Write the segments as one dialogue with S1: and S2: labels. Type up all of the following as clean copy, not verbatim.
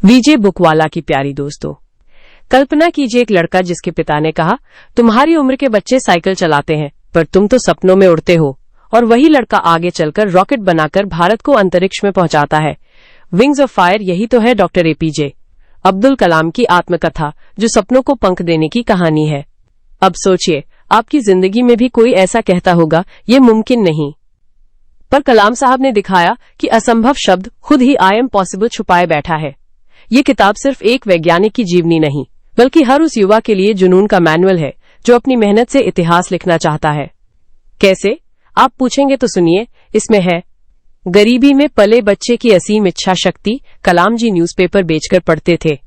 S1: वीजे बुकवाला की प्यारी दोस्तों, कल्पना कीजिए एक लड़का जिसके पिता ने कहा, तुम्हारी उम्र के बच्चे साइकिल चलाते हैं पर तुम तो सपनों में उड़ते हो। और वही लड़का आगे चलकर रॉकेट बनाकर भारत को अंतरिक्ष में पहुंचाता है। विंग्स ऑफ फायर, यही तो है डॉक्टर एपीजे अब्दुल कलाम की आत्मकथा, जो सपनों को पंख देने की कहानी है। अब सोचिए, आपकी जिंदगी में भी कोई ऐसा कहता होगा, ये मुमकिन नहीं, पर कलाम साहब ने दिखाया कि असंभव शब्द खुद ही आई एम पॉसिबल छुपाए बैठा है। ये किताब सिर्फ एक वैज्ञानिक की जीवनी नहीं, बल्कि हर उस युवा के लिए जुनून का मैनुअल है जो अपनी मेहनत से इतिहास लिखना चाहता है। कैसे, आप पूछेंगे तो सुनिए। इसमें है, गरीबी में पले बच्चे की असीम इच्छा शक्ति, कलाम जी न्यूज़पेपर बेचकर पढ़ते थे।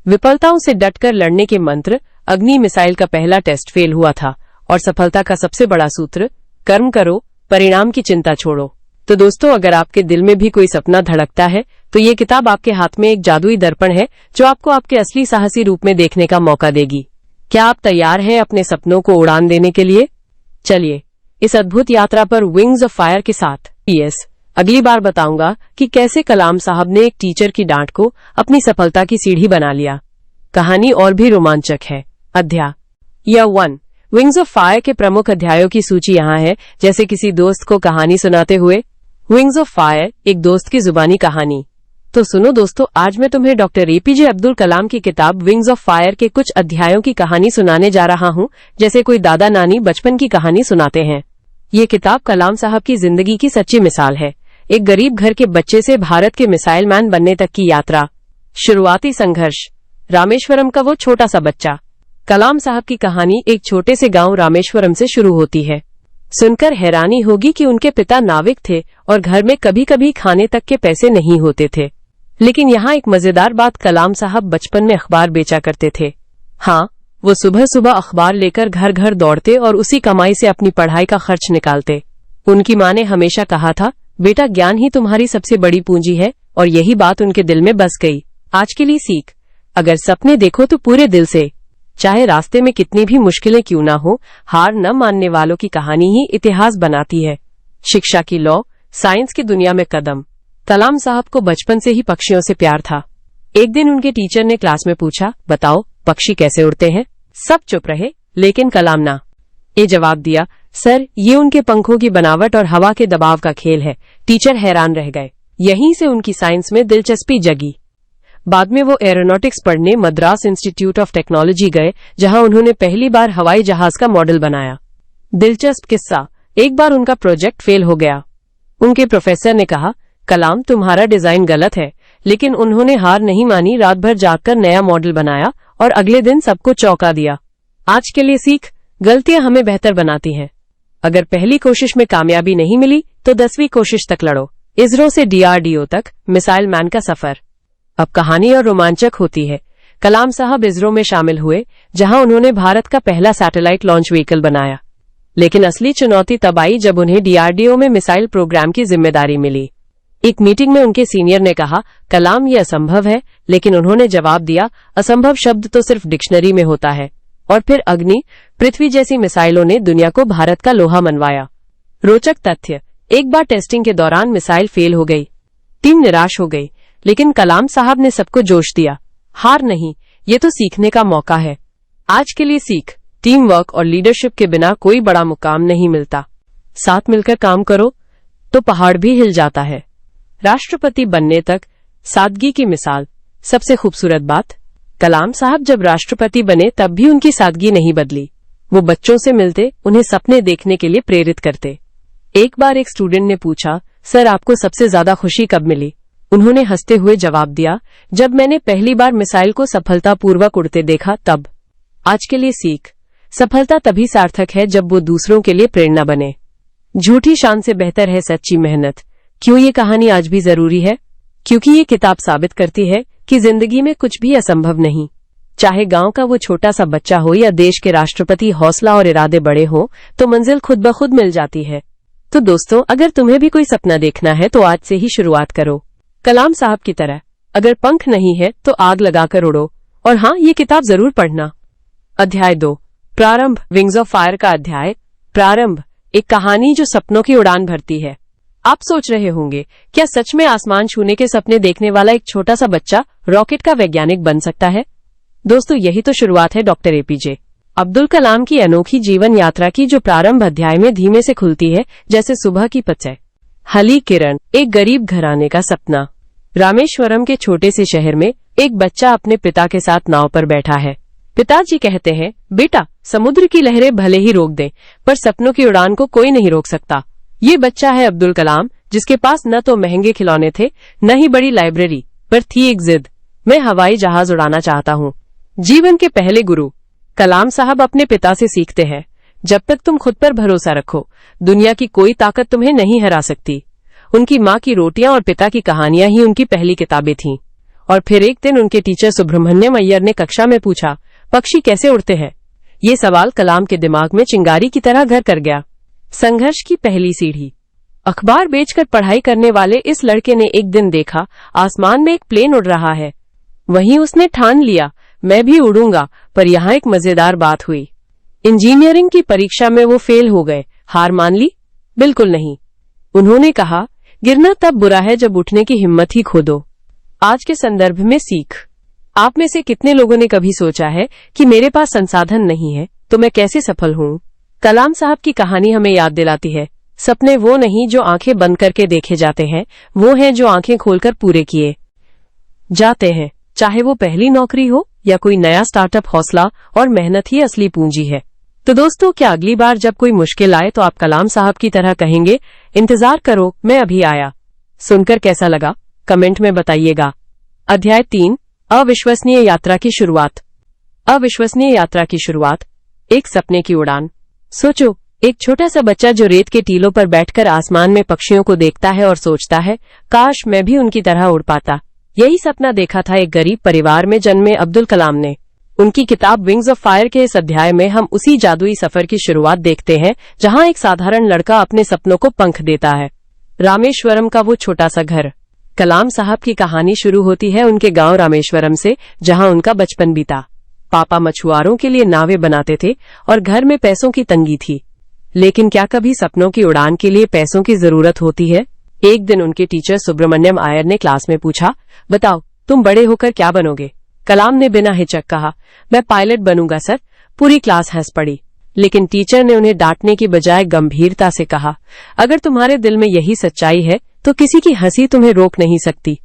S1: विफलताओं से डटकर लड़ने के मंत्र, अग्नि मिसाइल का पहला टेस्ट फेल हुआ था और सफलता का सबसे बड़ा सूत्र, कर्म करो, परिणाम की चिंता छोड़ो। तो दोस्तों, अगर आपके दिल में भी कोई सपना धड़कता है तो ये किताब आपके हाथ में एक जादुई दर्पण है जो आपको आपके असली साहसी रूप में देखने का मौका देगी। क्या आप तैयार हैं अपने सपनों को उड़ान देने के लिए? चलिए इस अद्भुत यात्रा पर विंग्स ऑफ फायर के साथ। पीएस, अगली बार बताऊंगा कि कैसे कलाम साहब ने एक टीचर की डांट को अपनी सफलता की सीढ़ी बना लिया। कहानी और भी रोमांचक है। अध्याय 1, विंग्स ऑफ फायर के प्रमुख अध्यायों की सूची यहाँ है, जैसे किसी दोस्त को कहानी सुनाते हुए। विंग्स ऑफ फायर, एक दोस्त की जुबानी कहानी। तो सुनो दोस्तों, आज मैं तुम्हें डॉक्टर एपीजे अब्दुल कलाम की किताब विंग्स ऑफ फायर के कुछ अध्यायों की कहानी सुनाने जा रहा हूँ, जैसे कोई दादा नानी बचपन की कहानी सुनाते हैं। ये किताब कलाम साहब की जिंदगी की सच्ची मिसाल है। एक गरीब घर के बच्चे से भारत के मिसाइल मैन बनने तक की यात्रा। शुरुआती संघर्ष, रामेश्वरम का वो छोटा सा बच्चा। कलाम साहब की कहानी एक छोटे से गांव रामेश्वरम से शुरू होती है। सुनकर हैरानी होगी कि उनके पिता नाविक थे और घर में कभी कभी खाने तक के पैसे नहीं होते थे। लेकिन यहाँ एक मजेदार बात, कलाम साहब बचपन में अखबार बेचा करते थे। हाँ, वो सुबह सुबह अखबार लेकर घर घर दौड़ते और उसी कमाई से अपनी पढ़ाई का खर्च निकालते। उनकी माँ ने हमेशा कहा था, बेटा ज्ञान ही तुम्हारी सबसे बड़ी पूंजी है, और यही बात उनके दिल में बस गई। आज के लिए सीख, अगर सपने देखो तो पूरे दिल से, चाहे रास्ते में कितनी भी मुश्किलें क्यों ना हो। हार न मानने वालों की कहानी ही इतिहास बनाती है। शिक्षा की लौ, साइंस की दुनिया में कदम। कलाम साहब को बचपन से ही पक्षियों से प्यार था। एक दिन उनके टीचर ने क्लास में पूछा, बताओ पक्षी कैसे उड़ते हैं? सब चुप रहे, लेकिन कलाम ना ये जवाब दिया, सर ये उनके पंखों की बनावट और हवा के दबाव का खेल है। टीचर हैरान रह गए। यहीं से उनकी साइंस में दिलचस्पी जगी। बाद में वो एरोनॉटिक्स पढ़ने मद्रास इंस्टीट्यूट ऑफ टेक्नोलॉजी गए, जहां उन्होंने पहली बार हवाई जहाज का मॉडल बनाया। दिलचस्प किस्सा, एक बार उनका प्रोजेक्ट फेल हो गया। उनके प्रोफेसर ने कहा, कलाम तुम्हारा डिजाइन गलत है, लेकिन उन्होंने हार नहीं मानी। रात भर जागकर नया मॉडल बनाया और अगले दिन सबको चौंका दिया। आज के लिए सीख, गलतियां हमें बेहतर बनाती हैं। अगर पहली कोशिश में कामयाबी नहीं मिली तो 10वीं कोशिश तक लड़ो। इसरो से डीआरडीओ तक मिसाइल मैन का सफर। अब कहानी और रोमांचक होती है। कलाम साहब इसरो में शामिल हुए, जहां उन्होंने भारत का पहला सैटेलाइट लॉन्च व्हीकल बनाया। लेकिन असली चुनौती तब आई जब उन्हें डीआरडीओ में मिसाइल प्रोग्राम की जिम्मेदारी मिली। एक मीटिंग में उनके सीनियर ने कहा, कलाम ये असंभव है, लेकिन उन्होंने जवाब दिया, असंभव शब्द तो सिर्फ डिक्शनरी में होता है। और फिर अग्नि, पृथ्वी जैसी मिसाइलों ने दुनिया को भारत का लोहा मनवाया। रोचक तथ्य, एक बार टेस्टिंग के दौरान मिसाइल फेल हो गई। टीम निराश हो गई, लेकिन कलाम साहब ने सबको जोश दिया, हार नहीं, ये तो सीखने का मौका है। आज के लिए सीख, टीम वर्क और लीडरशिप के बिना कोई बड़ा मुकाम नहीं मिलता। साथ मिलकर काम करो तो पहाड़ भी हिल जाता है। राष्ट्रपति बनने तक सादगी की मिसाल। सबसे खूबसूरत बात, कलाम साहब जब राष्ट्रपति बने तब भी उनकी सादगी नहीं बदली। वो बच्चों से मिलते, उन्हें सपने देखने के लिए प्रेरित करते। एक बार एक स्टूडेंट ने पूछा, सर आपको सबसे ज्यादा खुशी कब मिली? उन्होंने हंसते हुए जवाब दिया, जब मैंने पहली बार मिसाइल को सफलतापूर्वक उड़ते देखा तब। आज के लिए सीख, सफलता तभी सार्थक है जब वो दूसरों के लिए प्रेरणा बने। झूठी शान से बेहतर है सच्ची मेहनत। क्यों ये कहानी आज भी जरूरी है? क्योंकि ये किताब साबित करती है कि जिंदगी में कुछ भी असंभव नहीं। चाहे गांव का वो छोटा सा बच्चा हो या देश के राष्ट्रपति, हौसला और इरादे बड़े हो तो मंजिल खुद ब खुद मिल जाती है। तो दोस्तों, अगर तुम्हें भी कोई सपना देखना है तो आज से ही शुरुआत करो। कलाम साहब की तरह अगर पंख नहीं है तो आग लगाकर उड़ो। और हाँ, ये किताब जरूर पढ़ना। अध्याय 2, प्रारंभ, विंग्स ऑफ फायर का अध्याय प्रारंभ, एक कहानी जो सपनों की उड़ान भरती है। आप सोच रहे होंगे, क्या सच में आसमान छूने के सपने देखने वाला एक छोटा सा बच्चा रॉकेट का वैज्ञानिक बन सकता है? दोस्तों, यही तो शुरुआत है डॉक्टर एपीजे अब्दुल कलाम की अनोखी जीवन यात्रा की, जो प्रारंभ अध्याय में धीमे से खुलती है, जैसे सुबह की पतझड़। हली किरण, एक गरीब घराने का सपना। रामेश्वरम के छोटे से शहर में एक बच्चा अपने पिता के साथ नाव पर बैठा है। पिताजी कहते हैं, बेटा, समुद्र की लहरें भले ही रोक दें, पर सपनों की उड़ान को कोई नहीं रोक सकता। ये बच्चा है अब्दुल कलाम, जिसके पास न तो महंगे खिलौने थे, न ही बड़ी लाइब्रेरी, पर थी एक जिद। मैं हवाई जहाज उड़ाना चाहता हूँ। जीवन के पहले गुरु कलाम साहब अपने पिता से सीखते हैं, जब तक तुम खुद पर भरोसा रखो, दुनिया की कोई ताकत तुम्हें नहीं हरा सकती। उनकी माँ की रोटियां और पिता की कहानियां ही उनकी पहली किताबें थीं। और फिर एक दिन उनके टीचर सुब्रमण्यम अय्यर ने कक्षा में पूछा, पक्षी कैसे उड़ते हैं? ये सवाल कलाम के दिमाग में चिंगारी की तरह घर कर गया। संघर्ष की पहली सीढ़ी। अखबार बेचकर पढ़ाई करने वाले इस लड़के ने एक दिन देखा, आसमान में एक प्लेन उड़ रहा है। वहीं उसने ठान लिया, मैं भी उड़ूंगा। पर यहाँ एक मजेदार बात हुई। इंजीनियरिंग की परीक्षा में वो फेल हो गए। हार मान ली? बिल्कुल नहीं। उन्होंने कहा, गिरना तब बुरा है जब उठने की हिम्मत ही खो दो। आज के संदर्भ में सीख। आप में से कितने लोगों ने कभी सोचा है कि मेरे पास संसाधन नहीं है तो मैं कैसे सफल हूँ? कलाम साहब की कहानी हमें याद दिलाती है, सपने वो नहीं जो आंखें बंद करके देखे जाते हैं, वो हैं जो आंखें खोलकर पूरे किए जाते हैं। चाहे वो पहली नौकरी हो या कोई नया स्टार्टअप, हौसला और मेहनत ही असली पूंजी है। तो दोस्तों, क्या अगली बार जब कोई मुश्किल आए तो आप कलाम साहब की तरह कहेंगे, इंतजार करो, मैं अभी आया? सुनकर कैसा लगा, कमेंट में बताइएगा। अध्याय 3, अविश्वसनीय यात्रा की शुरुआत। अविश्वसनीय यात्रा की शुरुआत, एक सपने की उड़ान। सोचो, एक छोटा सा बच्चा जो रेत के टीलों पर बैठकर आसमान में पक्षियों को देखता है और सोचता है, काश मैं भी उनकी तरह उड़ पाता। यही सपना देखा था एक गरीब परिवार में जन्मे अब्दुल कलाम ने। उनकी किताब विंग्स ऑफ फायर के इस अध्याय में हम उसी जादुई सफर की शुरुआत देखते हैं, जहां एक साधारण लड़का अपने सपनों को पंख देता है। रामेश्वरम का वो छोटा सा घर। कलाम साहब की कहानी शुरू होती है उनके गांव रामेश्वरम से, जहां उनका बचपन बीता। पापा मछुआरों के लिए नावें बनाते थे और घर में पैसों की तंगी थी। लेकिन क्या कभी सपनों की उड़ान के लिए पैसों की जरूरत होती है? एक दिन उनके टीचर सुब्रमण्यम अय्यर ने क्लास में पूछा, बताओ, तुम बड़े होकर क्या बनोगे? कलाम ने बिना हिचक कहा, मैं पायलट बनूंगा सर। पूरी क्लास हंस पड़ी। लेकिन टीचर ने उन्हें डांटने की बजाय गंभीरता से कहा, अगर तुम्हारे दिल में यही सच्चाई है तो किसी की हंसी तुम्हें रोक नहीं सकती।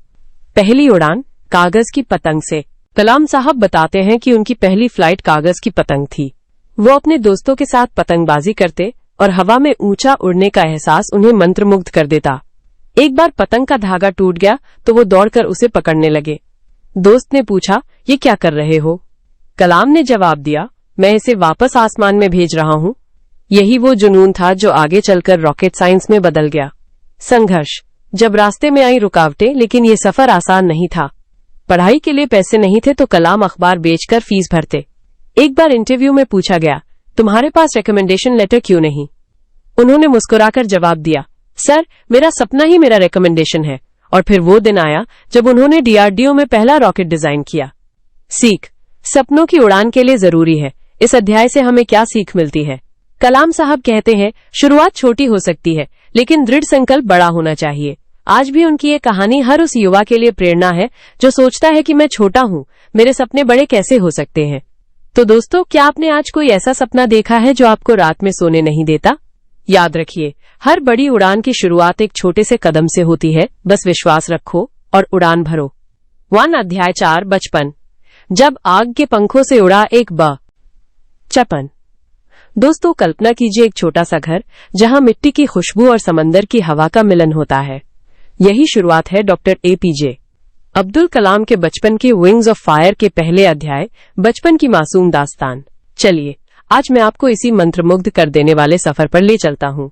S1: पहली उड़ान, कागज की पतंग से। कलाम साहब बताते हैं कि उनकी पहली फ्लाइट कागज की पतंग थी। वो अपने दोस्तों के साथ पतंगबाजी करते और हवा में ऊंचा उड़ने का एहसास उन्हें मंत्रमुग्ध कर देता। एक बार पतंग का धागा टूट गया तो वो दौड़कर उसे पकड़ने लगे। दोस्त ने पूछा, ये क्या कर रहे हो? कलाम ने जवाब दिया, मैं इसे वापस आसमान में भेज रहा हूँ। यही वो जुनून था जो आगे चलकर रॉकेट साइंस में बदल गया। संघर्ष। जब रास्ते में आई रुकावटें, लेकिन ये सफर आसान नहीं था। पढ़ाई के लिए पैसे नहीं थे तो कलाम अखबार बेचकर फीस भरते। एक बार इंटरव्यू में पूछा गया, तुम्हारे पास रिकमेंडेशन लेटर क्यों नहीं? उन्होंने मुस्कुराकर जवाब दिया, सर, मेरा सपना ही मेरा रिकमेंडेशन है। और फिर वो दिन आया जब उन्होंने डीआरडीओ में पहला रॉकेट डिजाइन किया। सीख। सपनों की उड़ान के लिए जरूरी है। इस अध्याय से हमें क्या सीख मिलती है? कलाम साहब कहते हैं, शुरुआत छोटी हो सकती है, लेकिन दृढ़ संकल्प बड़ा होना चाहिए। आज भी उनकी ये कहानी हर उस युवा के लिए प्रेरणा है जो सोचता है कि मैं छोटा हूँ, मेरे सपने बड़े कैसे हो सकते हैं। तो दोस्तों, क्या आपने आज कोई ऐसा सपना देखा है जो आपको रात में सोने नहीं देता? याद रखिए, हर बड़ी उड़ान की शुरुआत एक छोटे से कदम से होती है। बस विश्वास रखो और उड़ान भरो। 1 अध्याय 4, बचपन। जब आग के पंखों से उड़ा एक बचपन। दोस्तों, कल्पना कीजिए एक छोटा सा घर जहां मिट्टी की खुशबू और समंदर की हवा का मिलन होता है। यही शुरुआत है डॉक्टर एपीजे अब्दुल कलाम के बचपन की विंग्स ऑफ फायर के पहले अध्याय, बचपन की मासूम दास्तान। चलिए, आज मैं आपको इसी मंत्रमुग्ध कर देने वाले सफर पर ले चलता हूँ।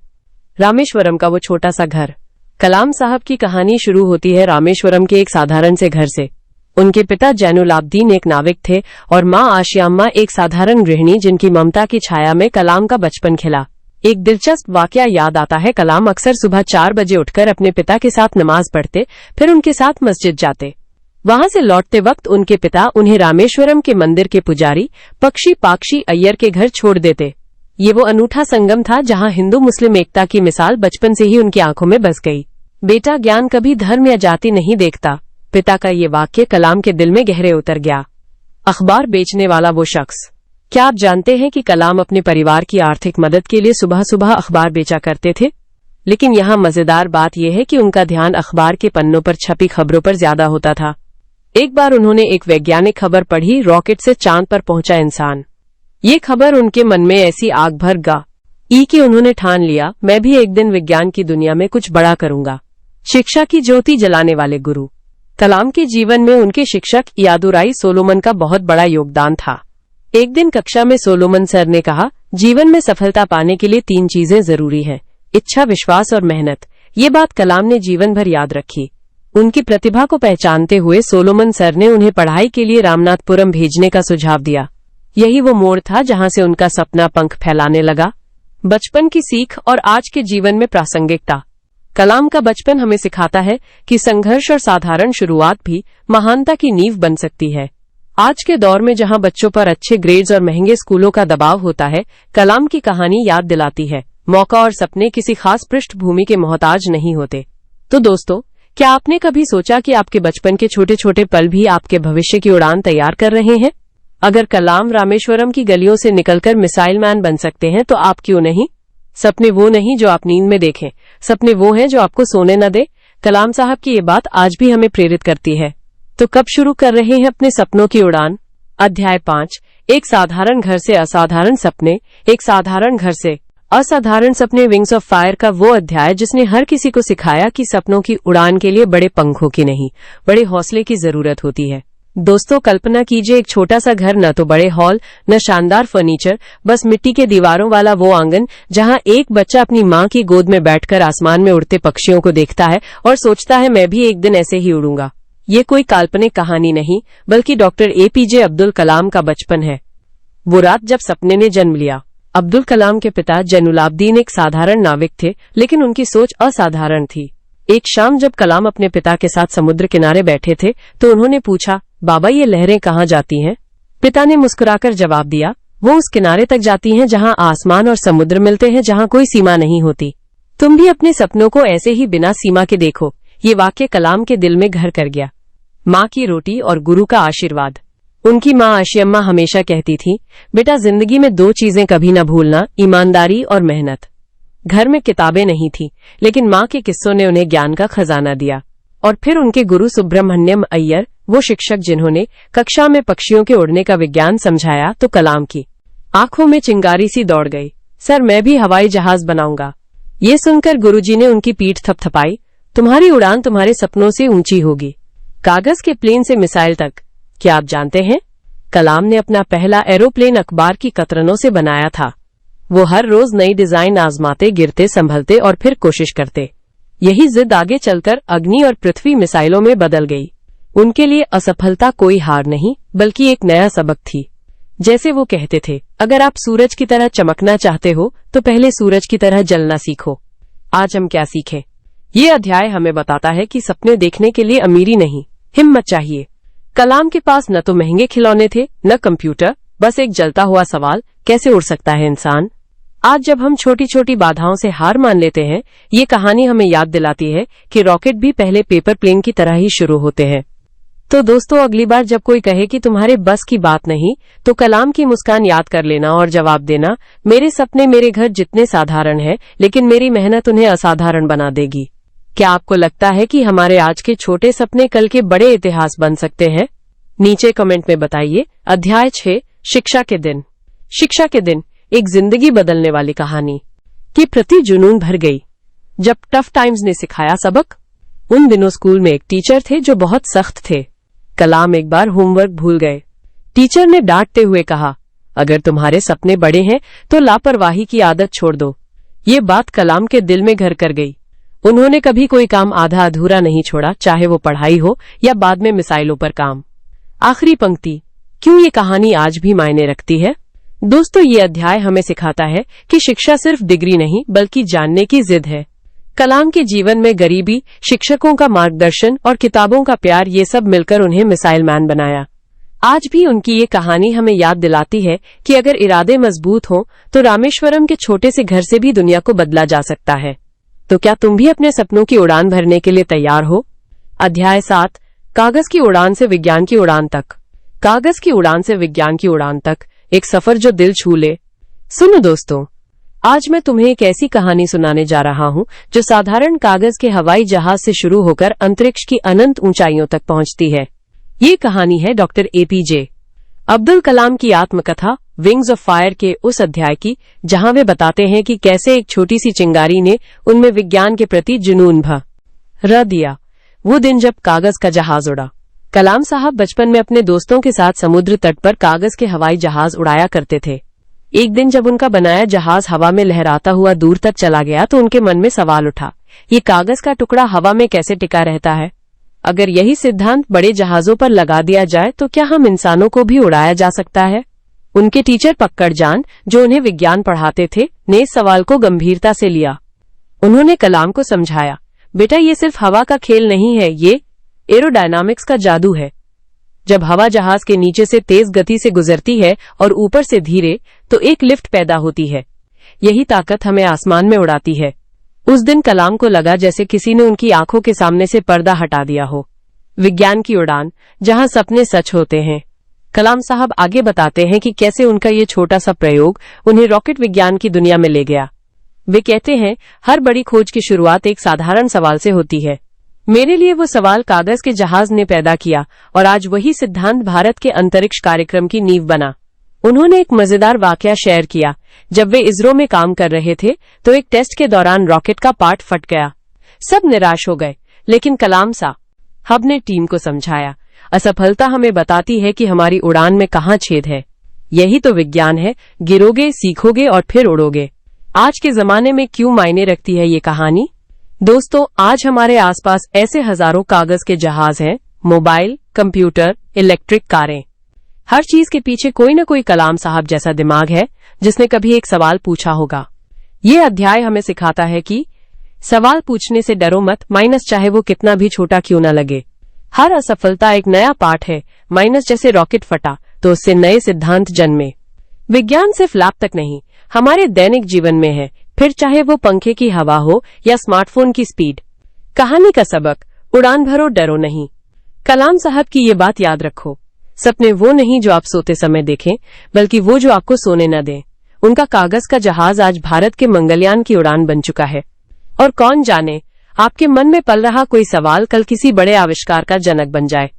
S1: रामेश्वरम का वो छोटा सा घर। कलाम साहब की कहानी शुरू होती है रामेश्वरम के एक साधारण से घर से। उनके पिता जैनुलाब्दीन एक नाविक थे और माँ आशियाम्मा एक साधारण गृहिणी, जिनकी ममता की छाया में कलाम का बचपन खिला। एक दिलचस्प वाकया याद आता है। कलाम अक्सर सुबह 4 बजे उठकर अपने पिता के साथ नमाज पढ़ते, फिर उनके साथ मस्जिद जाते। वहां से लौटते वक्त उनके पिता उन्हें रामेश्वरम के मंदिर के पुजारी पक्षी पाक्षी अय्यर के घर छोड़ देते। ये वो अनूठा संगम था जहां हिंदू मुस्लिम एकता की मिसाल बचपन से ही उनकी आंखों में बस गई। बेटा ज्ञान कभी धर्म या जाति नहीं देखता, पिता का ये वाक्य कलाम के दिल में गहरे उतर गया। अखबार बेचने वाला वो शख्स। क्या आप जानते हैं कि कलाम अपने परिवार की आर्थिक मदद के लिए सुबह सुबह अखबार बेचा करते थे? लेकिन यहाँ मजेदार बात यह है कि उनका ध्यान अखबार के पन्नों पर छपी खबरों पर ज्यादा होता था। एक बार उन्होंने एक वैज्ञानिक खबर पढ़ी, रॉकेट से चांद पर पहुंचा इंसान। ये खबर उनके मन में ऐसी आग भर गई कि उन्होंने ठान लिया, मैं भी एक दिन विज्ञान की दुनिया में कुछ बड़ा करूंगा। शिक्षा की ज्योति जलाने वाले गुरु। कलाम के जीवन में उनके शिक्षक यादुराई सोलोमन का बहुत बड़ा योगदान था। एक दिन कक्षा में सोलोमन सर ने कहा, जीवन में सफलता पाने के लिए 3 चीजें जरूरी हैं, इच्छा, विश्वास और मेहनत। ये बात कलाम ने जीवन भर याद रखी। उनकी प्रतिभा को पहचानते हुए सोलोमन सर ने उन्हें पढ़ाई के लिए रामनाथपुरम भेजने का सुझाव दिया। यही वो मोड़ था जहां से उनका सपना पंख फैलाने लगा। बचपन की सीख और आज के जीवन में प्रासंगिकता। कलाम का बचपन हमें सिखाता है कि संघर्ष और साधारण शुरुआत भी महानता की नींव बन सकती है। आज के दौर में जहां बच्चों पर अच्छे ग्रेड्स और महंगे स्कूलों का दबाव होता है, कलाम की कहानी याद दिलाती है, मौका और सपने किसी खास पृष्ठभूमि के मोहताज नहीं होते। तो दोस्तों, क्या आपने कभी सोचा कि आपके बचपन के छोटे छोटे पल भी आपके भविष्य की उड़ान तैयार कर रहे हैं? अगर कलाम रामेश्वरम की गलियों से निकलकर मिसाइल मैन बन सकते हैं तो आप क्यों नहीं? सपने वो नहीं जो आप नींद में देखें, सपने वो हैं जो आपको सोने न दे। कलाम साहब की ये बात आज भी हमें प्रेरित करती है। तो कब शुरू कर रहे हैं अपने सपनों की उड़ान? अध्याय 5, एक साधारण घर से असाधारण सपने। एक साधारण घर से असाधारण सपने, विंग्स ऑफ फायर का वो अध्याय जिसने हर किसी को सिखाया कि सपनों की उड़ान के लिए बड़े पंखों की नहीं, बड़े हौसले की जरूरत होती है। दोस्तों, कल्पना कीजिए एक छोटा सा घर, न तो बड़े हॉल, न शानदार फर्नीचर, बस मिट्टी के दीवारों वाला वो आंगन जहां एक बच्चा अपनी माँ की गोद में बैठकर आसमान में उड़ते पक्षियों को देखता है और सोचता है, मैं भी एक दिन ऐसे ही उड़ूंगा। ये कोई काल्पनिक कहानी नहीं, बल्कि डॉक्टर APJ अब्दुल कलाम का बचपन है। वो रात जब सपने ने जन्म लिया। अब्दुल कलाम के पिता जैनुलाब्दीन एक साधारण नाविक थे, लेकिन उनकी सोच असाधारण थी। एक शाम जब कलाम अपने पिता के साथ समुद्र किनारे बैठे थे तो उन्होंने पूछा, बाबा ये लहरें कहाँ जाती हैं? पिता ने मुस्कुराकर जवाब दिया, वो उस किनारे तक जाती हैं जहां आसमान और समुद्र मिलते हैं, जहां कोई सीमा नहीं होती। तुम भी अपने सपनों को ऐसे ही बिना सीमा के देखो। ये वाक्य कलाम के दिल में घर कर गया। माँ की रोटी और गुरु का आशीर्वाद। उनकी माँ आशियम्मा हमेशा कहती थी, बेटा जिंदगी में 2 चीजें कभी न भूलना, ईमानदारी और मेहनत। घर में किताबें नहीं थी, लेकिन माँ के किस्सों ने उन्हें ज्ञान का खजाना दिया। और फिर उनके गुरु सुब्रमण्यम अय्यर, वो शिक्षक जिन्होंने कक्षा में पक्षियों के उड़ने का विज्ञान समझाया, तो कलाम की आंखों में चिंगारी सी दौड़ गई। सर, मैं भी हवाई जहाज बनाऊंगा। ये सुनकर गुरुजी ने उनकी पीठ थपथपाई, तुम्हारी उड़ान तुम्हारे सपनों से ऊंची होगी, कागज के प्लेन से मिसाइल तक। क्या आप जानते हैं, कलाम ने अपना पहला एरोप्लेन अखबार की कतरनों से बनाया था। वो हर रोज नई डिजाइन आजमाते, गिरते, संभलते और फिर कोशिश करते। यही जिद आगे चलकर अग्नि और पृथ्वी मिसाइलों में बदल गई। उनके लिए असफलता कोई हार नहीं, बल्कि एक नया सबक थी। जैसे वो कहते थे, अगर आप सूरज की तरह चमकना चाहते हो तो पहले सूरज की तरह जलना सीखो। आज हम क्या सीखें? ये अध्याय हमें बताता है कि सपने देखने के लिए अमीरी नहीं, हिम्मत चाहिए। कलाम के पास न तो महंगे खिलौने थे, न कंप्यूटर, बस एक जलता हुआ सवाल, कैसे उड़ सकता है इंसान? आज जब हम छोटी छोटी बाधाओं से हार मान लेते हैं, ये कहानी हमें याद दिलाती है कि रॉकेट भी पहले पेपर प्लेन की तरह ही शुरू होते हैं। तो दोस्तों, अगली बार जब कोई कहे कि तुम्हारे बस की बात नहीं, तो कलाम की मुस्कान याद कर लेना और जवाब देना, मेरे सपने मेरे घर जितने साधारण हैं, लेकिन मेरी मेहनत उन्हें असाधारण बना देगी। क्या आपको लगता है कि हमारे आज के छोटे सपने कल के बड़े इतिहास बन सकते हैं? नीचे कमेंट में बताइए। अध्याय 6, शिक्षा के दिन। शिक्षा के दिन, एक जिंदगी बदलने वाली कहानी के प्रति जुनून भर गई। जब टफ टाइम्स ने सिखाया सबक। उन दिनों स्कूल में एक टीचर थे जो बहुत सख्त थे। कलाम एक बार होमवर्क भूल गए। टीचर ने डांटते हुए कहा, अगर तुम्हारे सपने बड़े हैं तो लापरवाही की आदत छोड़ दो। ये बात कलाम के दिल में घर कर गई। उन्होंने कभी कोई काम आधा अधूरा नहीं छोड़ा, चाहे वो पढ़ाई हो या बाद में मिसाइलों पर काम। आखिरी पंक्ति, क्यों ये कहानी आज भी मायने रखती है? दोस्तों, ये अध्याय हमें सिखाता है कि शिक्षा सिर्फ डिग्री नहीं, बल्कि जानने की जिद है। कलाम के जीवन में गरीबी, शिक्षकों का मार्गदर्शन और किताबों का प्यार, ये सब मिलकर उन्हें मिसाइल मैन बनाया। आज भी उनकी ये कहानी हमें याद दिलाती है कि अगर इरादे मजबूत हों तो रामेश्वरम के छोटे से घर से भी दुनिया को बदला जा सकता है। तो क्या तुम भी अपने सपनों की उड़ान भरने के लिए तैयार हो? अध्याय 7, कागज की उड़ान से विज्ञान की उड़ान तक। कागज की उड़ान से विज्ञान की उड़ान तक, एक सफर जो दिल छू ले। सुनो दोस्तों, आज मैं तुम्हें एक ऐसी कहानी सुनाने जा रहा हूं जो साधारण कागज के हवाई जहाज से शुरू होकर अंतरिक्ष की अनंत ऊंचाइयों तक पहुंचती है। ये कहानी है डॉक्टर एपीजे अब्दुल कलाम की आत्मकथा विंग्स ऑफ फायर के उस अध्याय की, जहां वे बताते हैं कि कैसे एक छोटी सी चिंगारी ने उनमें विज्ञान के प्रति जुनून भर दिया। वो दिन जब कागज का जहाज उड़ा। कलाम साहब बचपन में अपने दोस्तों के साथ समुद्र तट पर कागज के हवाई जहाज उड़ाया करते थे। एक दिन जब उनका बनाया जहाज हवा में लहराता हुआ दूर तक चला गया तो उनके मन में सवाल उठा, ये कागज का टुकड़ा हवा में कैसे टिका रहता है? अगर यही सिद्धांत बड़े जहाजों पर लगा दिया जाए तो क्या हम इंसानों को भी उड़ाया जा सकता है? उनके टीचर पक्कड़जान, जो उन्हें विज्ञान पढ़ाते थे, ने इस सवाल को गंभीरता से लिया। उन्होंने कलाम को समझाया, बेटा ये सिर्फ हवा का खेल नहीं है, ये एरोडायनामिक्स का जादू है। जब हवा जहाज के नीचे से तेज गति से गुजरती है और ऊपर से धीरे, तो एक लिफ्ट पैदा होती है। यही ताकत हमें आसमान में उड़ाती है। उस दिन कलाम को लगा जैसे किसी ने उनकी आंखों के सामने से पर्दा हटा दिया हो। विज्ञान की उड़ान, जहां सपने सच होते हैं। कलाम साहब आगे बताते हैं कि कैसे उनका ये छोटा सा प्रयोग उन्हें रॉकेट विज्ञान की दुनिया में ले गया। वे कहते हैं, हर बड़ी खोज की शुरुआत एक साधारण सवाल से होती है। मेरे लिए वो सवाल कागज के जहाज ने पैदा किया और आज वही सिद्धांत भारत के अंतरिक्ष कार्यक्रम की नींव बना। उन्होंने एक मजेदार वाकया शेयर किया। जब वे इसरो में काम कर रहे थे तो एक टेस्ट के दौरान रॉकेट का पार्ट फट गया। सब निराश हो गए, लेकिन कलाम साहब ने टीम को समझाया, असफलता हमें बताती है कि हमारी उड़ान में कहाँ छेद है। यही तो विज्ञान है, गिरोगे, सीखोगे और फिर उड़ोगे। आज के जमाने में क्यों मायने रखती है ये कहानी? दोस्तों, आज हमारे आसपास ऐसे हजारों कागज के जहाज हैं, मोबाइल, कंप्यूटर, इलेक्ट्रिक कारें। हर चीज के पीछे कोई न कोई कलाम साहब जैसा दिमाग है जिसने कभी एक सवाल पूछा होगा। ये अध्याय हमें सिखाता है कि सवाल पूछने से डरो मत, माइनस चाहे वो कितना भी छोटा क्यों न लगे। हर असफलता एक नया पाठ है, माइनस जैसे रॉकेट फटा तो उससे नए सिद्धांत जन्मे। विज्ञान सिर्फ लैब तक नहीं, हमारे दैनिक जीवन में है, फिर चाहे वो पंखे की हवा हो या स्मार्टफोन की स्पीड। कहानी का सबक, उड़ान भरो, डरो नहीं। कलाम साहब की ये बात याद रखो, सपने वो नहीं जो आप सोते समय देखें, बल्कि वो जो आपको सोने न दें। उनका कागज का जहाज आज भारत के मंगलयान की उड़ान बन चुका है। और कौन जाने, आपके मन में पल रहा कोई सवाल कल किसी बड़े आविष्कार का जनक बन जाए।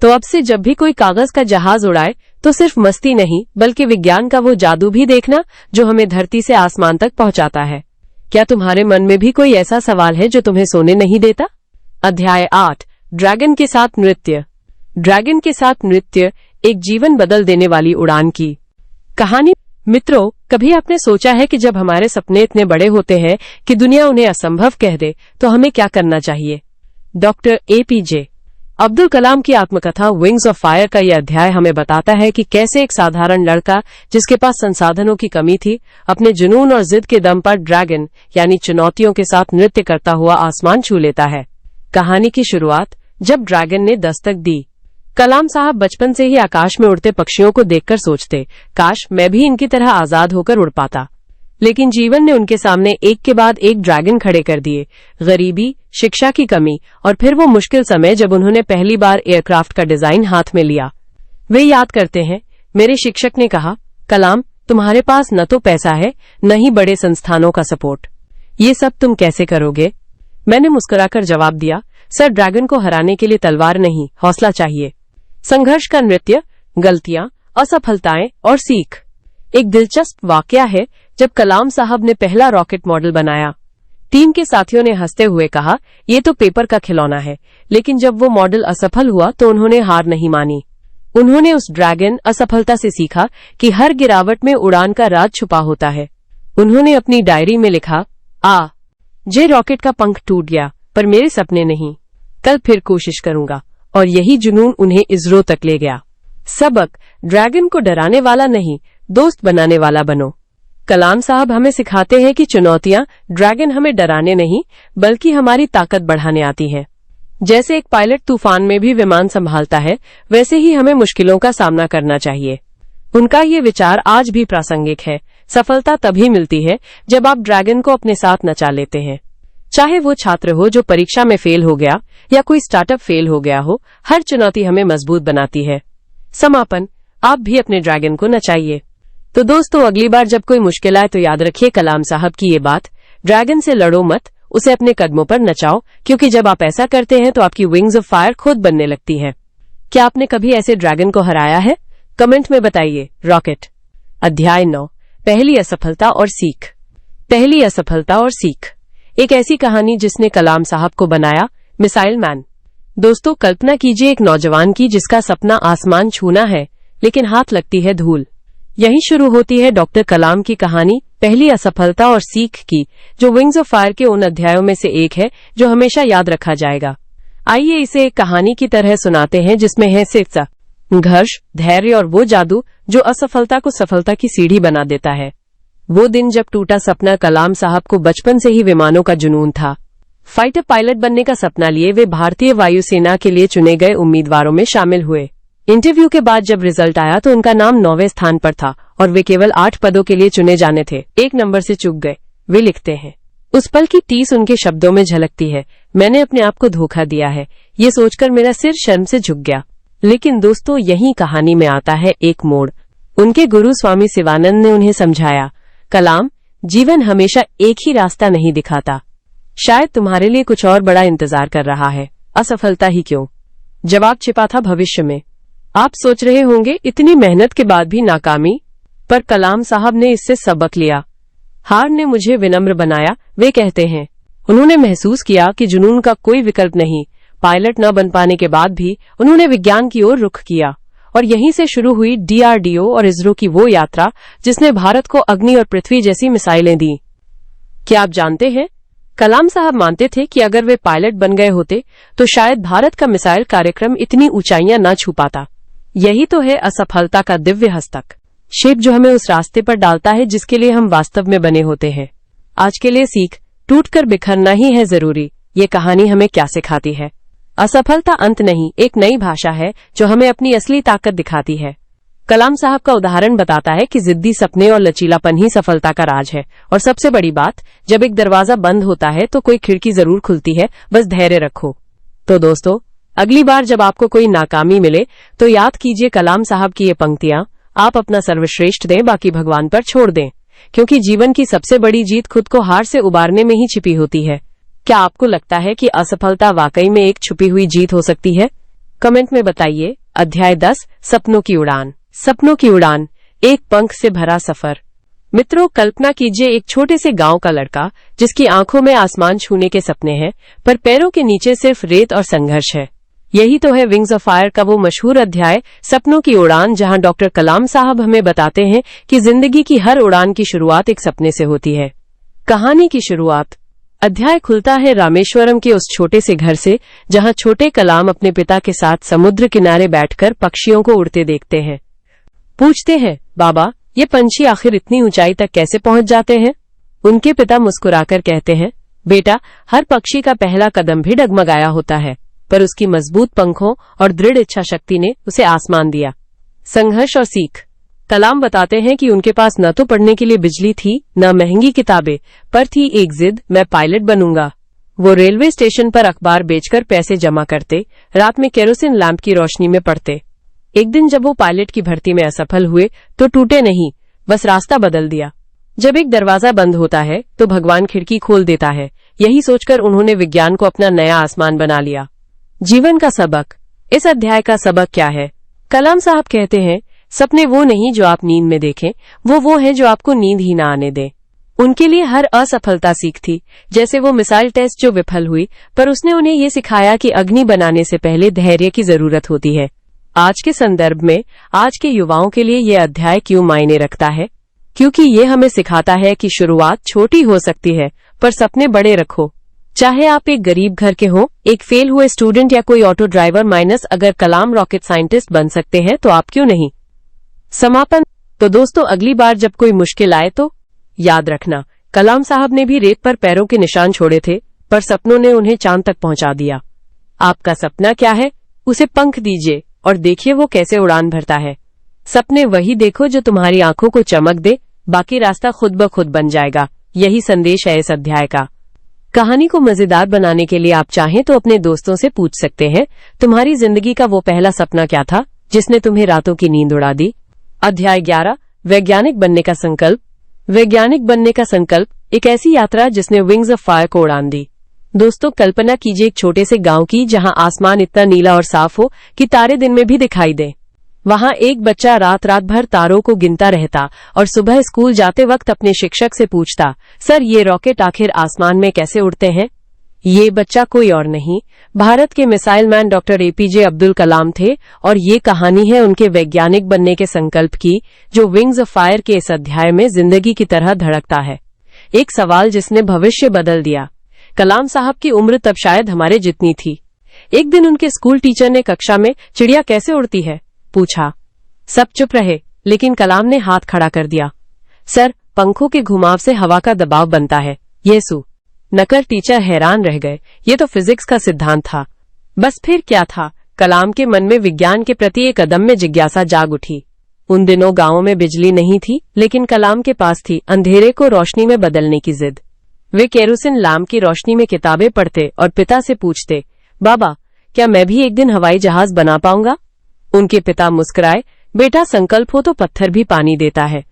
S1: तो अब से जब भी कोई कागज का जहाज उड़ाए तो सिर्फ मस्ती नहीं, बल्कि विज्ञान का वो जादू भी देखना जो हमें धरती से आसमान तक पहुंचाता है। क्या तुम्हारे मन में भी कोई ऐसा सवाल है जो तुम्हें सोने नहीं देता? अध्याय 8, ड्रैगन के साथ नृत्य। ड्रैगन के साथ नृत्य, एक जीवन बदल देने वाली उड़ान की कहानी। मित्रों, कभी आपने सोचा है कि जब हमारे सपने इतने बड़े होते हैं कि दुनिया उन्हें असंभव कह दे तो हमें क्या करना चाहिए? डॉक्टर एपीजे अब्दुल कलाम की आत्मकथा विंग्स ऑफ फायर का यह अध्याय हमें बताता है कि कैसे एक साधारण लड़का जिसके पास संसाधनों की कमी थी, अपने जुनून और जिद के दम पर ड्रैगन यानी चुनौतियों के साथ नृत्य करता हुआ आसमान छू लेता है। कहानी की शुरुआत जब ड्रैगन ने दस्तक दी। कलाम साहब बचपन से ही आकाश में उड़ते पक्षियों को देखकर सोचते, काश मैं भी इनकी तरह आजाद होकर उड़ पाता। लेकिन जीवन ने उनके सामने एक के बाद एक ड्रैगन खड़े कर दिए। गरीबी, शिक्षा की कमी और फिर वो मुश्किल समय जब उन्होंने पहली बार एयरक्राफ्ट का डिजाइन हाथ में लिया। वे याद करते हैं, मेरे शिक्षक ने कहा, कलाम तुम्हारे पास न तो पैसा है न ही बड़े संस्थानों का सपोर्ट, ये सब तुम कैसे करोगे? मैंने मुस्कुराकर जवाब दिया, सर ड्रैगन को हराने के लिए तलवार नहीं, हौसला चाहिए। संघर्ष का नृत्य, गलतियां, असफलताएं और सीख। एक दिलचस्प वाकया है, जब कलाम साहब ने पहला रॉकेट मॉडल बनाया, टीम के साथियों ने हंसते हुए कहा, ये तो पेपर का खिलौना है। लेकिन जब वो मॉडल असफल हुआ तो उन्होंने हार नहीं मानी। उन्होंने उस ड्रैगन असफलता से सीखा कि हर गिरावट में उड़ान का राज छुपा होता है। उन्होंने अपनी डायरी में लिखा, जे रॉकेट का पंख टूट गया पर मेरे सपने नहीं, कल फिर कोशिश करूंगा। और यही जुनून उन्हें इसरो तक ले गया। सबक, ड्रैगन को डराने वाला नहीं, दोस्त बनाने वाला बनो। कलाम साहब हमें सिखाते हैं कि चुनौतियां, ड्रैगन हमें डराने नहीं बल्कि हमारी ताकत बढ़ाने आती हैं। जैसे एक पायलट तूफान में भी विमान संभालता है, वैसे ही हमें मुश्किलों का सामना करना चाहिए। उनका ये विचार आज भी प्रासंगिक है। सफलता तभी मिलती है जब आप ड्रैगन को अपने साथ नचा लेते हैं। चाहे वो छात्र हो जो परीक्षा में फेल हो गया या कोई स्टार्टअप फेल हो गया हो, हर चुनौती हमें मजबूत बनाती है। समापन, आप भी अपने ड्रैगन को नचाइए। तो दोस्तों, अगली बार जब कोई मुश्किल आए तो याद रखिए कलाम साहब की ये बात, ड्रैगन से लड़ो मत, उसे अपने कदमों पर नचाओ, क्योंकि जब आप ऐसा करते हैं तो आपकी विंग्स ऑफ फायर खुद बनने लगती है। क्या आपने कभी ऐसे ड्रैगन को हराया है? कमेंट में बताइए। रॉकेट। अध्याय 9, पहली असफलता और सीख। पहली असफलता और सीख, एक ऐसी कहानी जिसने कलाम साहब को बनाया मिसाइल मैन। दोस्तों, कल्पना कीजिए एक नौजवान की जिसका सपना आसमान छूना है, लेकिन हाथ लगती है धूल। यहीं शुरू होती है डॉक्टर कलाम की कहानी, पहली असफलता और सीख की, जो विंग्स ऑफ फायर के उन अध्यायों में से एक है जो हमेशा याद रखा जाएगा। आइए इसे एक कहानी की तरह सुनाते हैं जिसमें है सिर्फ संघर्ष, धैर्य और वो जादू जो असफलता को सफलता की सीढ़ी बना देता है। वो दिन जब टूटा सपना कलाम साहब को बचपन से ही विमानों का जुनून था। फाइटर पायलट बनने का सपना लिए वे भारतीय वायुसेना के लिए चुने गए उम्मीदवारों में शामिल हुए। इंटरव्यू के बाद जब रिजल्ट आया तो उनका नाम 9वें स्थान पर था और वे केवल 8 पदों के लिए चुने जाने थे। 1 नंबर से चूक गए। वे लिखते हैं, उस पल की टीस उनके शब्दों में झलकती है। मैंने अपने आप को धोखा दिया है, ये सोचकर मेरा सिर शर्म से झुक गया। लेकिन दोस्तों, यही कहानी में आता है एक मोड़। उनके गुरु स्वामी शिवानंद ने उन्हें समझाया, कलाम, जीवन हमेशा एक ही रास्ता नहीं दिखाता। शायद तुम्हारे लिए कुछ और बड़ा इंतजार कर रहा है। असफलता ही क्यों? जवाब छिपा था भविष्य में। आप सोच रहे होंगे इतनी मेहनत के बाद भी नाकामी, पर कलाम साहब ने इससे सबक लिया। हार ने मुझे विनम्र बनाया, वे कहते हैं। उन्होंने महसूस किया कि जुनून का कोई विकल्प नहीं। पायलट न बन पाने के बाद भी उन्होंने विज्ञान की ओर रुख किया और यहीं से शुरू हुई DRDO और इसरो की वो यात्रा जिसने भारत को अग्नि और पृथ्वी जैसी मिसाइलें दी। क्या आप जानते हैं, कलाम साहब मानते थे कि अगर वे पायलट बन गए होते तो शायद भारत का मिसाइल कार्यक्रम इतनी ऊंचाइयां न छू पाता। यही तो है असफलता का दिव्य हस्तक्षेप, जो हमें उस रास्ते पर डालता है जिसके लिए हम वास्तव में बने होते हैं। आज के लिए सीख, टूटकर बिखरना ही है जरूरी। ये कहानी हमें क्या सिखाती है? असफलता अंत नहीं, एक नई भाषा है जो हमें अपनी असली ताकत दिखाती है। कलाम साहब का उदाहरण बताता है कि जिद्दी सपने और लचीलापन ही सफलता का राज है। और सबसे बड़ी बात, जब एक दरवाजा बंद होता है तो कोई खिड़की जरूर खुलती है, बस धैर्य रखो। तो दोस्तों, अगली बार जब आपको कोई नाकामी मिले तो याद कीजिए कलाम साहब की ये पंक्तियां, आप अपना सर्वश्रेष्ठ दें, बाकी भगवान पर छोड़ दें, क्योंकि जीवन की सबसे बड़ी जीत खुद को हार से उबारने में ही छिपी होती है। क्या आपको लगता है कि असफलता वाकई में एक छुपी हुई जीत हो सकती है? कमेंट में बताइए। अध्याय 10, सपनों की उड़ान। सपनों की उड़ान, एक पंख से भरा सफर। मित्रों, कल्पना कीजिए एक छोटे से गांव का लड़का जिसकी आंखों में आसमान छूने के सपने हैं, पर पैरों के नीचे सिर्फ रेत और संघर्ष है। यही तो है विंग्स ऑफ फायर का वो मशहूर अध्याय, सपनों की उड़ान, जहां डॉक्टर कलाम साहब हमें बताते हैं कि जिंदगी की हर उड़ान की शुरुआत एक सपने से होती है। कहानी की शुरुआत। अध्याय खुलता है रामेश्वरम के उस छोटे से घर से, जहां छोटे कलाम अपने पिता के साथ समुद्र किनारे बैठकर पक्षियों को उड़ते देखते हैं। पूछते हैं, बाबा, ये पंछी आखिर इतनी ऊंचाई तक कैसे पहुंच जाते हैं? उनके पिता मुस्कुराकर कहते हैं, बेटा, हर पक्षी का पहला कदम भी डगमगाया होता है, पर उसकी मजबूत पंखों और दृढ़ इच्छा शक्ति ने उसे आसमान दिया। संघर्ष और सीख। कलाम बताते हैं कि उनके पास न तो पढ़ने के लिए बिजली थी, न महंगी किताबें, पर थी एक जिद, मैं पायलट बनूंगा। वो रेलवे स्टेशन पर अखबार बेचकर पैसे जमा करते, रात में केरोसिन लैंप की रोशनी में पढ़ते। एक दिन जब वो पायलट की भर्ती में असफल हुए तो टूटे नहीं, बस रास्ता बदल दिया। जब एक दरवाजा बंद होता है तो भगवान खिड़की खोल देता है, यही सोचकर उन्होंने विज्ञान को अपना नया आसमान बना लिया। जीवन का सबक। इस अध्याय का सबक क्या है? कलाम साहब कहते हैं, सपने वो नहीं जो आप नींद में देखें, वो हैं जो आपको नींद ही ना आने दें। उनके लिए हर असफलता सीख थी, जैसे वो मिसाइल टेस्ट जो विफल हुई, पर उसने उन्हें ये सिखाया कि अग्नि बनाने से पहले धैर्य की जरूरत होती है। आज के संदर्भ में, आज के युवाओं के लिए ये अध्याय क्यों मायने रखता है? क्योंकि ये हमें सिखाता है कि शुरुआत छोटी हो सकती है, पर सपने बड़े रखो। चाहे आप एक गरीब घर के हों, एक फेल हुए स्टूडेंट या कोई ऑटो ड्राइवर, माइनस अगर कलाम रॉकेट साइंटिस्ट बन सकते हैं तो आप क्यों नहीं? समापन। तो दोस्तों, अगली बार जब कोई मुश्किल आए तो याद रखना, कलाम साहब ने भी रेत पर पैरों के निशान छोड़े थे, पर सपनों ने उन्हें चांद तक पहुंचा दिया। आपका सपना क्या है? उसे पंख दीजिए और देखिए वो कैसे उड़ान भरता है। सपने वही देखो जो तुम्हारी आंखों को चमक दे, बाकी रास्ता खुद ब खुद बन जाएगा। यही संदेश है इस अध्याय का। कहानी को मजेदार बनाने के लिए आप चाहें तो अपने दोस्तों से पूछ सकते हैं, तुम्हारी जिंदगी का वो पहला सपना क्या था जिसने तुम्हें रातों की नींद उड़ा दी। अध्याय 11, वैज्ञानिक बनने का संकल्प। वैज्ञानिक बनने का संकल्प एक ऐसी यात्रा जिसने विंग्स ऑफ फायर को उड़ान दी। दोस्तों, कल्पना कीजिए एक छोटे से गांव की जहां आसमान इतना नीला और साफ हो कि तारे दिन में भी दिखाई दें। वहां एक बच्चा रात रात भर तारों को गिनता रहता और सुबह स्कूल जाते वक्त अपने शिक्षक से पूछता, सर ये रॉकेट आखिर आसमान में कैसे उड़ते हैं? ये बच्चा कोई और नहीं, भारत के missile man doctor APJ Abdul Kalam थे और ये कहानी है उनके वैज्ञानिक बनने के संकल्प की, जो विंग्स ऑफ फायर के इस अध्याय में जिंदगी की तरह धड़कता है। एक सवाल जिसने भविष्य बदल दिया। कलाम साहब की उम्र तब शायद हमारे जितनी थी। एक दिन उनके स्कूल टीचर ने कक्षा में चिड़िया कैसे उड़ती है पूछा। सब चुप रहे, लेकिन कलाम ने हाथ खड़ा कर दिया। सर, पंखों के घुमाव से हवा का दबाव बनता है। येसु नकर टीचर हैरान रह गए। ये तो फिजिक्स का सिद्धांत था। बस फिर क्या था? कलाम के मन में विज्ञान के प्रति एक अदम्य जिज्ञासा जाग उठी। उन दिनों गांवों में बिजली नहीं थी, लेकिन कलाम के पास थी अंधेरे को रोशनी में बदलने की जिद। वे केरोसिन लैंप की रोशनी में किताबें पढ़ते और पिता से पूछते, बाबा क्या मैं भी एक दिन हवाई जहाज बना पाऊंगा? उनके पिता मुस्कुराए, बेटा संकल्प हो तो पत्थर भी पानी देता है।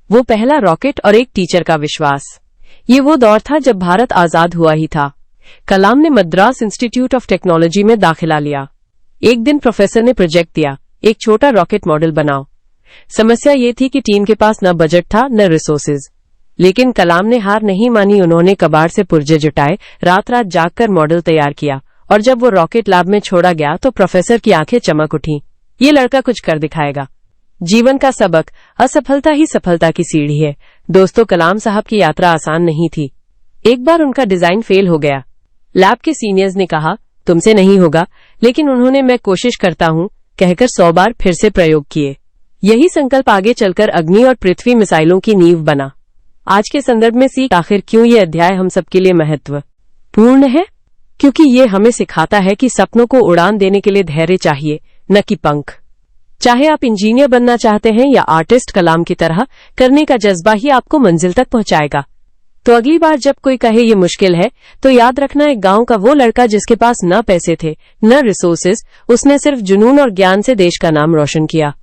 S1: वो पहला रॉकेट और एक टीचर का विश्वास। ये वो दौर था जब भारत आजाद हुआ ही था। कलाम ने मद्रास इंस्टीट्यूट ऑफ टेक्नोलॉजी में दाखिला लिया। एक दिन प्रोफेसर ने प्रोजेक्ट दिया, एक छोटा रॉकेट मॉडल बनाओ। समस्या ये थी कि टीम के पास न बजट था न रिसोर्सेज, लेकिन कलाम ने हार नहीं मानी। उन्होंने कबाड़ से पुर्जे जुटाए, रात रात जागकर मॉडल तैयार किया और जब वो रॉकेट लैब में छोड़ा गया तो प्रोफेसर की आंखें चमक उठी। ये लड़का कुछ कर दिखाएगा। जीवन का सबक, असफलता ही सफलता की सीढ़ी है। दोस्तों, कलाम साहब की यात्रा आसान नहीं थी। एक बार उनका डिजाइन फेल हो गया। लैब के सीनियर्स ने कहा, तुमसे नहीं होगा, लेकिन उन्होंने मैं कोशिश करता हूं कहकर 100 बार फिर से प्रयोग किए। यही संकल्प आगे चलकर अग्नि और पृथ्वी मिसाइलों की नींव बना। आज के संदर्भ में सीख, आखिर क्यों ये अध्याय हम सबके लिए महत्वपूर्ण है? क्योंकि ये हमें सिखाता है कि सपनों को उड़ान देने के लिए धैर्य चाहिए, न कि पंख। चाहे आप इंजीनियर बनना चाहते हैं या आर्टिस्ट, कलाम की तरह करने का जज्बा ही आपको मंजिल तक पहुंचाएगा। तो अगली बार जब कोई कहे ये मुश्किल है, तो याद रखना, एक गांव का वो लड़का जिसके पास न पैसे थे न रिसोर्सेज, उसने सिर्फ जुनून और ज्ञान से देश का नाम रोशन किया।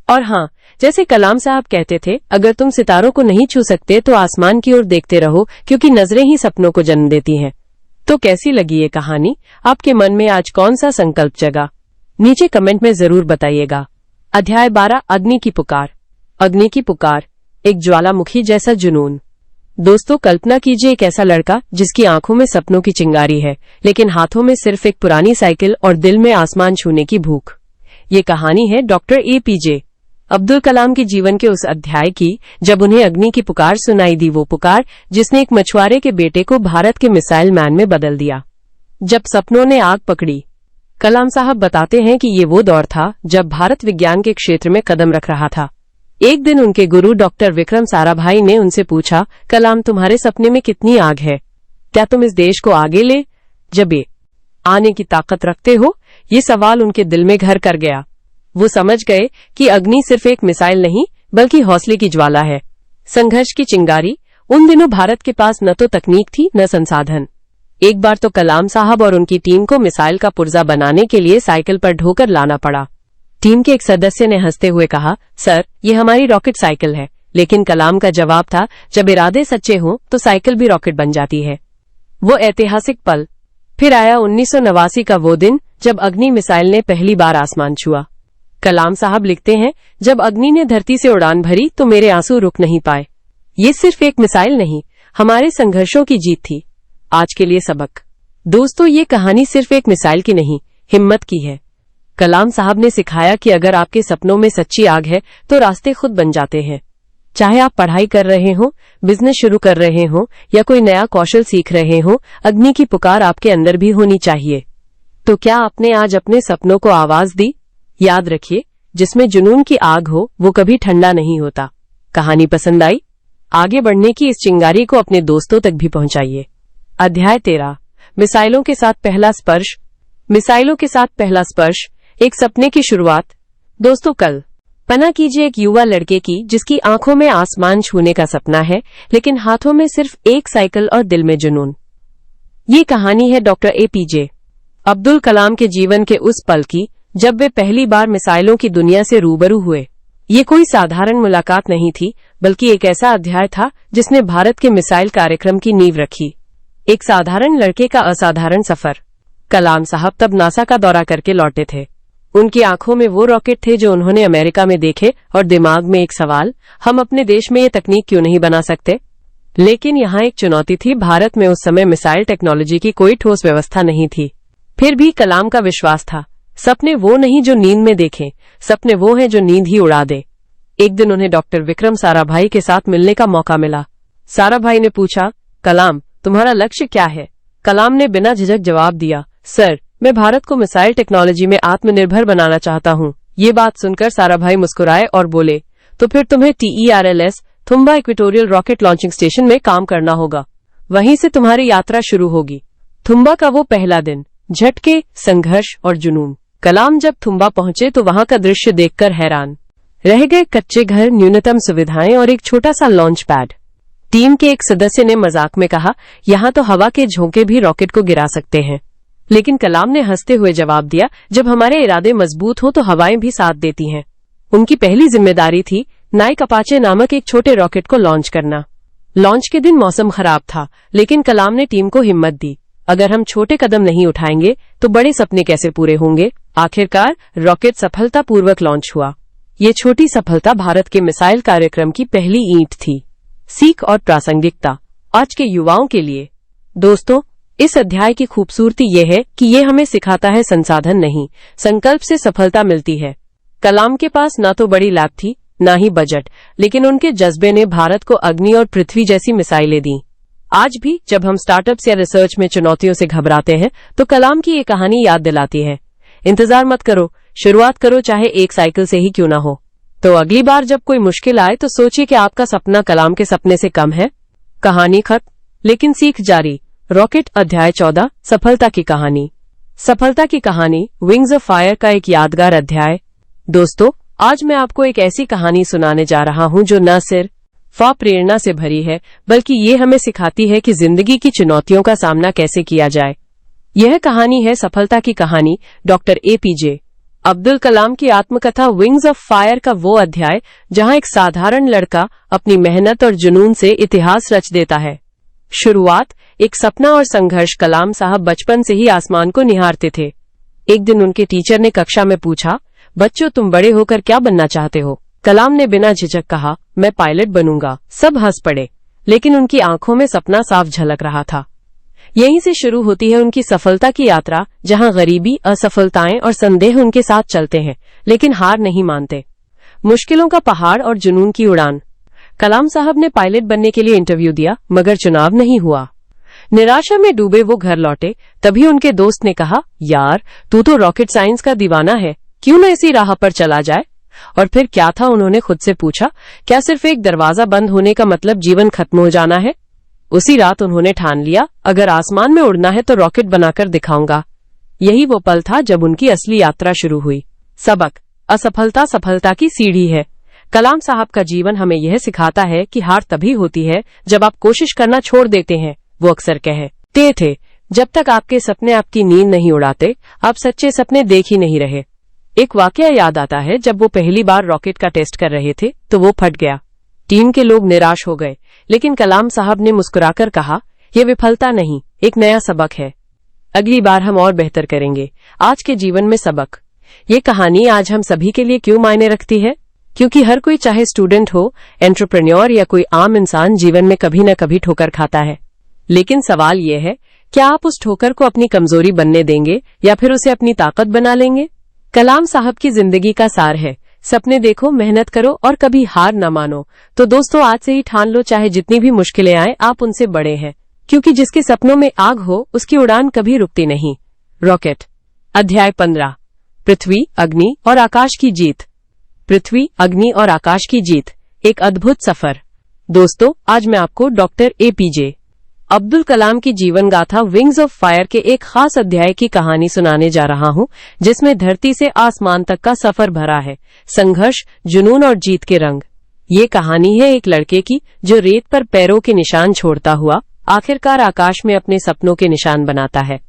S1: और हाँ, जैसे कलाम साहब कहते थे, अगर तुम सितारों को नहीं छू सकते तो आसमान की ओर देखते रहो, क्योंकि नजरें ही सपनों को जन्म देती हैं। तो कैसी लगी ये कहानी? आपके मन में आज कौन सा संकल्प जगा? नीचे कमेंट में जरूर बताइएगा। अध्याय 12, अग्नि की पुकार। अग्नि की पुकार, एक ज्वालामुखी जैसा जुनून। दोस्तों, कल्पना कीजिए एक ऐसा लड़का जिसकी आंखों में सपनों की चिंगारी है, लेकिन हाथों में सिर्फ एक पुरानी साइकिल और दिल में आसमान छूने की भूख। ये कहानी है डॉक्टर एपीजे अब्दुल कलाम के जीवन के उस अध्याय की जब उन्हें अग्नि की पुकार सुनाई दी, वो पुकार जिसने एक मछुआरे के बेटे को भारत के मिसाइल मैन में बदल दिया। जब सपनों ने आग पकड़ी। कलाम साहब बताते हैं कि ये वो दौर था जब भारत विज्ञान के क्षेत्र में कदम रख रहा था। एक दिन उनके गुरु डॉक्टर विक्रम साराभाई ने उनसे पूछा, कलाम तुम्हारे सपने में कितनी आग है? क्या तुम इस देश को आगे ले जबे आने की ताकत रखते हो? ये सवाल उनके दिल में घर कर गया। वो समझ गए कि अग्नि सिर्फ एक मिसाइल नहीं, बल्कि हौसले की ज्वाला है, संघर्ष की चिंगारी। उन दिनों भारत के पास न तो तकनीक थी न संसाधन। एक बार तो कलाम साहब और उनकी टीम को मिसाइल का पुर्जा बनाने के लिए साइकिल पर ढोकर लाना पड़ा। टीम के एक सदस्य ने हंसते हुए कहा, सर ये हमारी रॉकेट साइकिल है। लेकिन कलाम का जवाब था, जब इरादे सच्चे हों तो साइकिल भी रॉकेट बन जाती है। वो ऐतिहासिक पल। फिर आया 1989 का वो दिन जब अग्नि मिसाइल ने पहली बार आसमान छुआ। कलाम साहब लिखते हैं, जब अग्नि ने धरती से उड़ान भरी तो मेरे आंसू रुक नहीं पाए। ये सिर्फ एक मिसाइल नहीं, हमारे संघर्षों की जीत थी। आज के लिए सबक। दोस्तों, ये कहानी सिर्फ एक मिसाइल की नहीं, हिम्मत की है। कलाम साहब ने सिखाया कि अगर आपके सपनों में सच्ची आग है तो रास्ते खुद बन जाते हैं। चाहे आप पढ़ाई कर रहे हो, बिजनेस शुरू कर रहे हो या कोई नया कौशल सीख रहे हो, अग्नि की पुकार आपके अंदर भी होनी चाहिए। तो क्या आपने आज अपने सपनों को आवाज दी? याद रखिए, जिसमें जुनून की आग हो वो कभी ठंडा नहीं होता। कहानी पसंद आई? आगे बढ़ने की इस चिंगारी को अपने दोस्तों तक भी पहुंचाइए। अध्याय 13, मिसाइलों के साथ पहला स्पर्श। मिसाइलों के साथ पहला स्पर्श, एक सपने की शुरुआत। दोस्तों, कल्पना कीजिए एक युवा लड़के की जिसकी आंखों में आसमान छूने का सपना है, लेकिन हाथों में सिर्फ एक साइकिल और दिल में जुनून। ये कहानी है डॉक्टर एपीजे अब्दुल कलाम के जीवन के उस पल की जब वे पहली बार मिसाइलों की दुनिया से रूबरू हुए। ये कोई साधारण मुलाकात नहीं थी, बल्कि एक ऐसा अध्याय था जिसने भारत के मिसाइल कार्यक्रम की नींव रखी। एक साधारण लड़के का असाधारण सफर। कलाम साहब तब नासा का दौरा करके लौटे थे। उनकी आंखों में वो रॉकेट थे जो उन्होंने अमेरिका में देखे और दिमाग में एक सवाल, हम अपने देश में ये तकनीक क्यों नहीं बना सकते। लेकिन यहाँ एक चुनौती थी। भारत में उस समय मिसाइल टेक्नोलॉजी की कोई ठोस व्यवस्था नहीं थी। फिर भी कलाम का विश्वास था, सपने वो नहीं जो नींद में देखें, सपने वो हैं जो नींद ही उड़ा दे। एक दिन उन्हें डॉक्टर विक्रम साराभाई के साथ मिलने का मौका मिला। साराभाई ने पूछा, कलाम, तुम्हारा लक्ष्य क्या है? कलाम ने बिना झिझक जवाब दिया, सर, मैं भारत को मिसाइल टेक्नोलॉजी में आत्मनिर्भर बनाना चाहता हूँ। ये बात सुनकर साराभाई मुस्कुराए और बोले, तो फिर तुम्हें TERLS Thumba equatorial rocket launching station में काम करना होगा। वहीं से तुम्हारी यात्रा शुरू होगी। थुम्बा का वो पहला दिन, झटके, संघर्ष और जुनून। कलाम जब थुम्बा पहुंचे तो वहां का दृश्य देखकर हैरान रह गए। कच्चे घर, न्यूनतम सुविधाएं और एक छोटा सा लॉन्च पैड। टीम के एक सदस्य ने मजाक में कहा, यहाँ तो हवा के झोंके भी रॉकेट को गिरा सकते हैं। लेकिन कलाम ने हंसते हुए जवाब दिया, जब हमारे इरादे मजबूत हो तो हवाएं भी साथ देती हैं। उनकी पहली जिम्मेदारी थी नाइक अपाचे नामक एक छोटे रॉकेट को लॉन्च करना। लॉन्च के दिन मौसम खराब था, लेकिन कलाम ने टीम को हिम्मत दी, अगर हम छोटे कदम नहीं उठाएंगे तो बड़े सपने कैसे पूरे होंगे। आखिरकार रॉकेट सफलतापूर्वक लॉन्च हुआ। ये छोटी सफलता भारत के मिसाइल कार्यक्रम की पहली ईंट थी। सीख और प्रासंगिकता आज के युवाओं के लिए। दोस्तों, इस अध्याय की खूबसूरती ये है कि ये हमें सिखाता है संसाधन नहीं, संकल्प से सफलता मिलती है। कलाम के पास न तो बड़ी लैब थी, न ही बजट, लेकिन उनके जज्बे ने भारत को अग्नि और पृथ्वी जैसी मिसाइलें दी। आज भी जब हम स्टार्टअप्स या रिसर्च में चुनौतियों से घबराते हैं तो कलाम की ये कहानी याद दिलाती है, इंतजार मत करो, शुरुआत करो, चाहे एक साइकिल से ही क्यों ना हो। तो अगली बार जब कोई मुश्किल आए तो सोचिए कि आपका सपना कलाम के सपने से कम है। कहानी खत्म, लेकिन सीख जारी। रॉकेट अध्याय 14, सफलता की कहानी। सफलता की कहानी, विंग्स ऑफ फायर का एक यादगार अध्याय। दोस्तों, आज मैं आपको एक ऐसी कहानी सुनाने जा रहा हूं जो न सिर्फ प्रेरणा से भरी है, बल्कि ये हमें सिखाती है कि जिंदगी की चुनौतियों का सामना कैसे किया जाए। यह कहानी है सफलता की कहानी, डॉक्टर एपीजे अब्दुल कलाम की आत्मकथा विंग्स ऑफ फायर का वो अध्याय जहां एक साधारण लड़का अपनी मेहनत और जुनून से इतिहास रच देता है। शुरुआत, एक सपना और संघर्ष। कलाम साहब बचपन से ही आसमान को निहारते थे। एक दिन उनके टीचर ने कक्षा में पूछा, बच्चों, तुम बड़े होकर क्या बनना चाहते हो? कलाम ने बिना झिझक कहा, मैं पायलट बनूंगा। सब हंस पड़े, लेकिन उनकी आंखों में सपना साफ झलक रहा था। यहीं से शुरू होती है उनकी सफलता की यात्रा, जहां गरीबी, असफलताएं और संदेह उनके साथ चलते हैं, लेकिन हार नहीं मानते। मुश्किलों का पहाड़ और जुनून की उड़ान। कलाम साहब ने पायलट बनने के लिए इंटरव्यू दिया, मगर चुनाव नहीं हुआ। निराशा में डूबे वो घर लौटे। तभी उनके दोस्त ने कहा, यार, तू तो रॉकेट साइंस का दीवाना है, क्यों न इसी राह पर चला जाए। और फिर क्या था, उन्होंने खुद से पूछा, क्या सिर्फ एक दरवाजा बंद होने का मतलब जीवन खत्म हो जाना है? उसी रात उन्होंने ठान लिया, अगर आसमान में उड़ना है तो रॉकेट बनाकर दिखाऊंगा। यही वो पल था जब उनकी असली यात्रा शुरू हुई। सबक, असफलता सफलता की सीढ़ी है। कलाम साहब का जीवन हमें यह सिखाता है कि हार तभी होती है जब आप कोशिश करना छोड़ देते हैं। वो अक्सर कहते थे, जब तक आपके सपने आपकी नींद नहीं उड़ाते, आप सच्चे सपने देख ही नहीं रहे। एक वाकया याद आता है, जब वो पहली बार रॉकेट का टेस्ट कर रहे थे तो वो फट गया। टीम के लोग निराश हो गए, लेकिन कलाम साहब ने मुस्कुराकर कहा, यह विफलता नहीं, एक नया सबक है। अगली बार हम और बेहतर करेंगे। आज के जीवन में सबक। ये कहानी आज हम सभी के लिए क्यों मायने रखती है? क्योंकि हर कोई, चाहे स्टूडेंट हो, एंटरप्रेन्योर या कोई आम इंसान, जीवन में कभी न कभी ठोकर खाता है। लेकिन सवाल यह है, क्या आप उस ठोकर को अपनी कमजोरी बनने देंगे या फिर उसे अपनी ताकत बना लेंगे? कलाम साहब की जिंदगी का सार है, सपने देखो, मेहनत करो और कभी हार न मानो। तो दोस्तों, आज से ही ठान लो, चाहे जितनी भी मुश्किलें आए, आप उनसे बड़े हैं। क्योंकि जिसके सपनों में आग हो, उसकी उड़ान कभी रुकती नहीं। रॉकेट अध्याय 15, पृथ्वी, अग्नि और आकाश की जीत। पृथ्वी, अग्नि और आकाश की जीत, एक अद्भुत सफर। दोस्तों, आज मैं आपको डॉक्टर एपीजे अब्दुल कलाम की जीवन गाथा विंग्स ऑफ फायर के एक खास अध्याय की कहानी सुनाने जा रहा हूं, जिसमें धरती से आसमान तक का सफर भरा है, संघर्ष, जुनून और जीत के रंग। ये कहानी है एक लड़के की जो रेत पर पैरों के निशान छोड़ता हुआ आखिरकार आकाश में अपने सपनों के निशान बनाता है।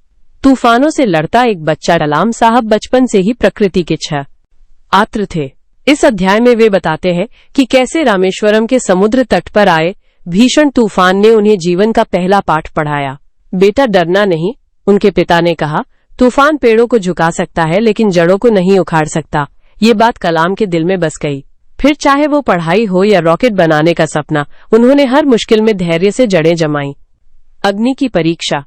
S1: तूफानों से लड़ता एक बच्चा कलाम साहब बचपन से ही प्रकृति के छात्र थे। इस अध्याय में वे बताते हैं कि कैसे रामेश्वरम के समुद्र तट पर आए भीषण तूफान ने उन्हें जीवन का पहला पाठ पढ़ाया। बेटा डरना नहीं, उनके पिता ने कहा, तूफान पेड़ों को झुका सकता है लेकिन जड़ों को नहीं उखाड़ सकता। ये बात कलाम के दिल में बस गई। फिर चाहे वो पढ़ाई हो या रॉकेट बनाने का सपना, उन्होंने हर मुश्किल में धैर्य से जड़ें जमाई। अग्नि की परीक्षा।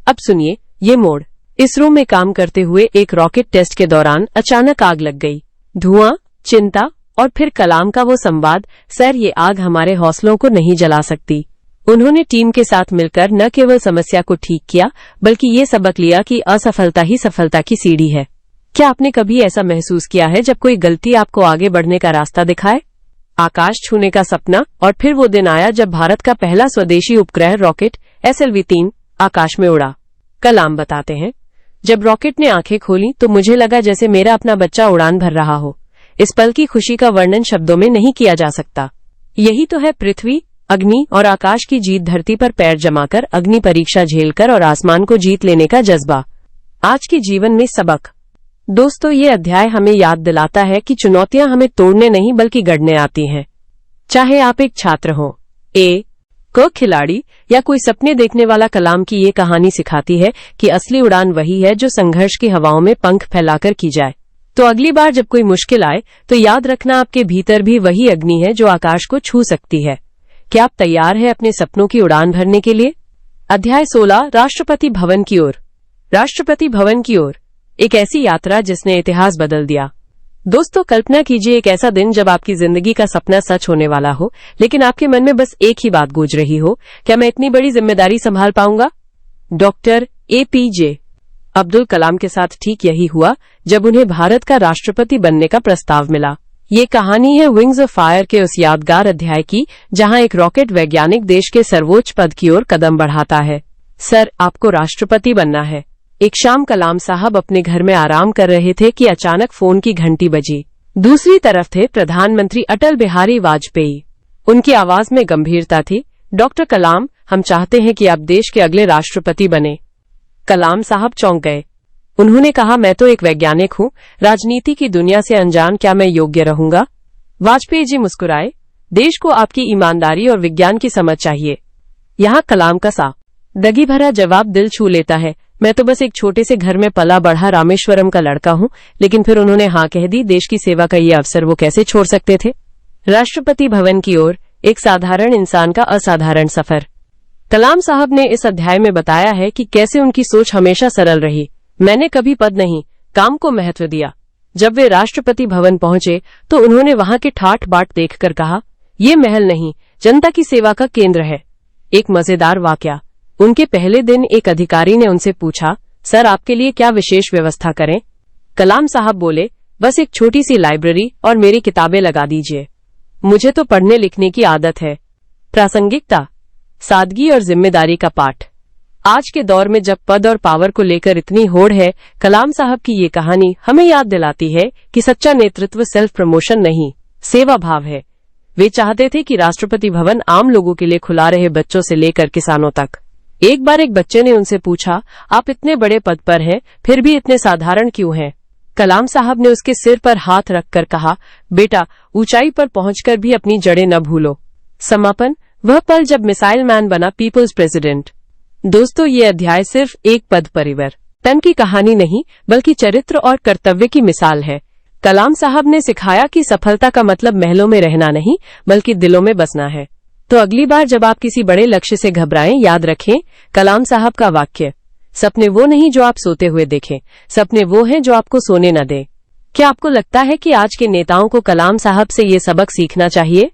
S1: अब सुनिए ये मोड़। इसरो में काम करते हुए एक रॉकेट टेस्ट के दौरान अचानक आग लग गई। धुआं, चिंता और फिर कलाम का वो संवाद, सर ये आग हमारे हौसलों को नहीं जला सकती। उन्होंने टीम के साथ मिलकर न केवल समस्या को ठीक किया बल्कि ये सबक लिया कि असफलता ही सफलता की सीढ़ी है। क्या आपने कभी ऐसा महसूस किया है जब कोई गलती आपको आगे बढ़ने का रास्ता दिखाए? आकाश छूने का सपना, और फिर वो दिन आया जब भारत का पहला स्वदेशी उपग्रह रॉकेट SLV-3 आकाश में उड़ा। कलाम बताते हैं, जब रॉकेट ने आंखें खोली तो मुझे लगा जैसे मेरा अपना बच्चा उड़ान भर रहा हो। इस पल की खुशी का वर्णन शब्दों में नहीं किया जा सकता। यही तो है पृथ्वी, अग्नि और आकाश की जीत, धरती पर पैर जमाकर, अग्नि परीक्षा झेलकर और आसमान को जीत लेने का जज्बा। आज के जीवन में सबक। दोस्तों, ये अध्याय हमें याद दिलाता है कि चुनौतियां हमें तोड़ने नहीं बल्कि गढ़ने आती हैं। चाहे आप एक छात्र हो, खिलाड़ी या कोई सपने देखने वाला, कलाम की ये कहानी सिखाती है कि असली उड़ान वही है जो संघर्ष की हवाओं में पंख फैलाकर की जाए। तो अगली बार जब कोई मुश्किल आए तो याद रखना, आपके भीतर भी वही अग्नि है जो आकाश को छू सकती है। क्या आप तैयार हैं अपने सपनों की उड़ान भरने के लिए? अध्याय 16, राष्ट्रपति भवन की ओर। राष्ट्रपति भवन की ओर, एक ऐसी यात्रा जिसने इतिहास बदल दिया। दोस्तों, कल्पना कीजिए एक ऐसा दिन जब आपकी जिंदगी का सपना सच होने वाला हो, लेकिन आपके मन में बस एक ही बात गूंज रही हो, क्या मैं इतनी बड़ी जिम्मेदारी संभाल पाऊंगा? डॉक्टर APJ अब्दुल कलाम के साथ ठीक यही हुआ जब उन्हें भारत का राष्ट्रपति बनने का प्रस्ताव मिला। ये कहानी है विंग्स ऑफ फायर के उस यादगार अध्याय की जहां एक रॉकेट वैज्ञानिक देश के सर्वोच्च पद की ओर कदम बढ़ाता है। सर, आपको राष्ट्रपति बनना है। एक शाम कलाम साहब अपने घर में आराम कर रहे थे कि अचानक फोन की घंटी बजी। दूसरी तरफ थे प्रधानमंत्री अटल बिहारी वाजपेयी। उनकी आवाज में गंभीरता थी। डॉक्टर कलाम, हम चाहते हैं कि आप देश के अगले राष्ट्रपति बने। कलाम साहब चौंक गए। उन्होंने कहा, मैं तो एक वैज्ञानिक हूं, राजनीति की दुनिया से अनजान, क्या मैं योग्य रहूंगा? वाजपेयी जी मुस्कुराए। देश को आपकी ईमानदारी और विज्ञान की समझ चाहिए। यहाँ कलाम का साफ दगी भरा जवाब दिल छू लेता है, मैं तो बस एक छोटे से घर में पला बढ़ा रामेश्वरम का लड़का हूं। लेकिन फिर उन्होंने हाँ कह दी। देश की सेवा का ये अवसर वो कैसे छोड़ सकते थे? राष्ट्रपति भवन की ओर, एक साधारण इंसान का असाधारण सफर। कलाम साहब ने इस अध्याय में बताया है कि कैसे उनकी सोच हमेशा सरल रही। मैंने कभी पद नहीं, काम को महत्व दिया। जब वे राष्ट्रपति भवन पहुंचे तो उन्होंने वहां के ठाठ बाट देखकर कहा, ये महल नहीं, जनता की सेवा का केंद्र है। एक मजेदार वाकया। उनके पहले दिन एक अधिकारी ने उनसे पूछा, सर आपके लिए क्या विशेष व्यवस्था करें? कलाम साहब बोले, बस एक छोटी सी लाइब्रेरी और मेरी किताबें लगा दीजिए। मुझे तो पढ़ने लिखने की आदत है। प्रासंगिकता, सादगी और जिम्मेदारी का पाठ। आज के दौर में जब पद और पावर को लेकर इतनी होड़ है, कलाम साहब की ये कहानी हमें याद दिलाती है कि सच्चा नेतृत्व सेल्फ प्रमोशन नहीं, सेवा भाव है। वे चाहते थे कि राष्ट्रपति भवन आम लोगों के लिए खुला रहे, बच्चों से लेकर किसानों तक। एक बार एक बच्चे ने उनसे पूछा, आप इतने बड़े पद पर हैं, फिर भी इतने साधारण क्यों हैं? कलाम साहब ने उसके सिर पर हाथ रखकर कहा, बेटा, ऊंचाई पर पहुंचकर भी अपनी जड़ें न भूलो। समापन, वह पल जब मिसाइल मैन बना पीपल्स प्रेसिडेंट। दोस्तों, ये अध्याय सिर्फ एक पद परिवर्तन की कहानी नहीं बल्कि चरित्र और कर्तव्य की मिसाल है। कलाम साहब ने सिखाया कि सफलता का मतलब महलों में रहना नहीं बल्कि दिलों में बसना है। तो अगली बार जब आप किसी बड़े लक्ष्य से घबराएं, याद रखें कलाम साहब का वाक्य, सपने वो नहीं जो आप सोते हुए देखें, सपने वो हैं जो आपको सोने न दें। क्या आपको लगता है कि आज के नेताओं को कलाम साहब से ये सबक सीखना चाहिए?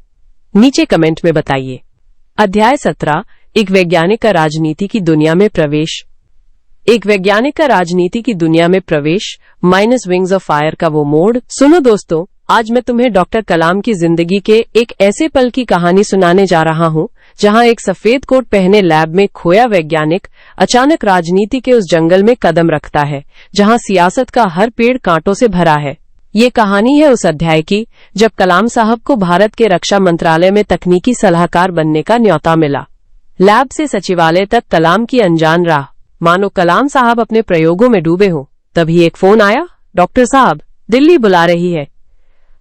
S1: नीचे कमेंट में बताइए। अध्याय 17, एक वैज्ञानिक का राजनीति की दुनिया में प्रवेश। एक वैज्ञानिक का राजनीति की दुनिया में प्रवेश माइनस विंग्स ऑफ फायर का वो मोड़। सुनो दोस्तों, आज मैं तुम्हें डॉक्टर कलाम की जिंदगी के एक ऐसे पल की कहानी सुनाने जा रहा हूं जहां एक सफेद कोट पहने लैब में खोया वैज्ञानिक अचानक राजनीति के उस जंगल में कदम रखता है जहां सियासत का हर पेड़ कांटों से भरा है। ये कहानी है उस अध्याय की जब कलाम साहब को भारत के रक्षा मंत्रालय में तकनीकी सलाहकार बनने का न्योता मिला। लैब से सचिवालय तक कलाम की अनजान राह, मानो कलाम साहब अपने प्रयोगों में डूबे हों। तभी एक फोन आया, डॉक्टर साहब, दिल्ली बुला रही है।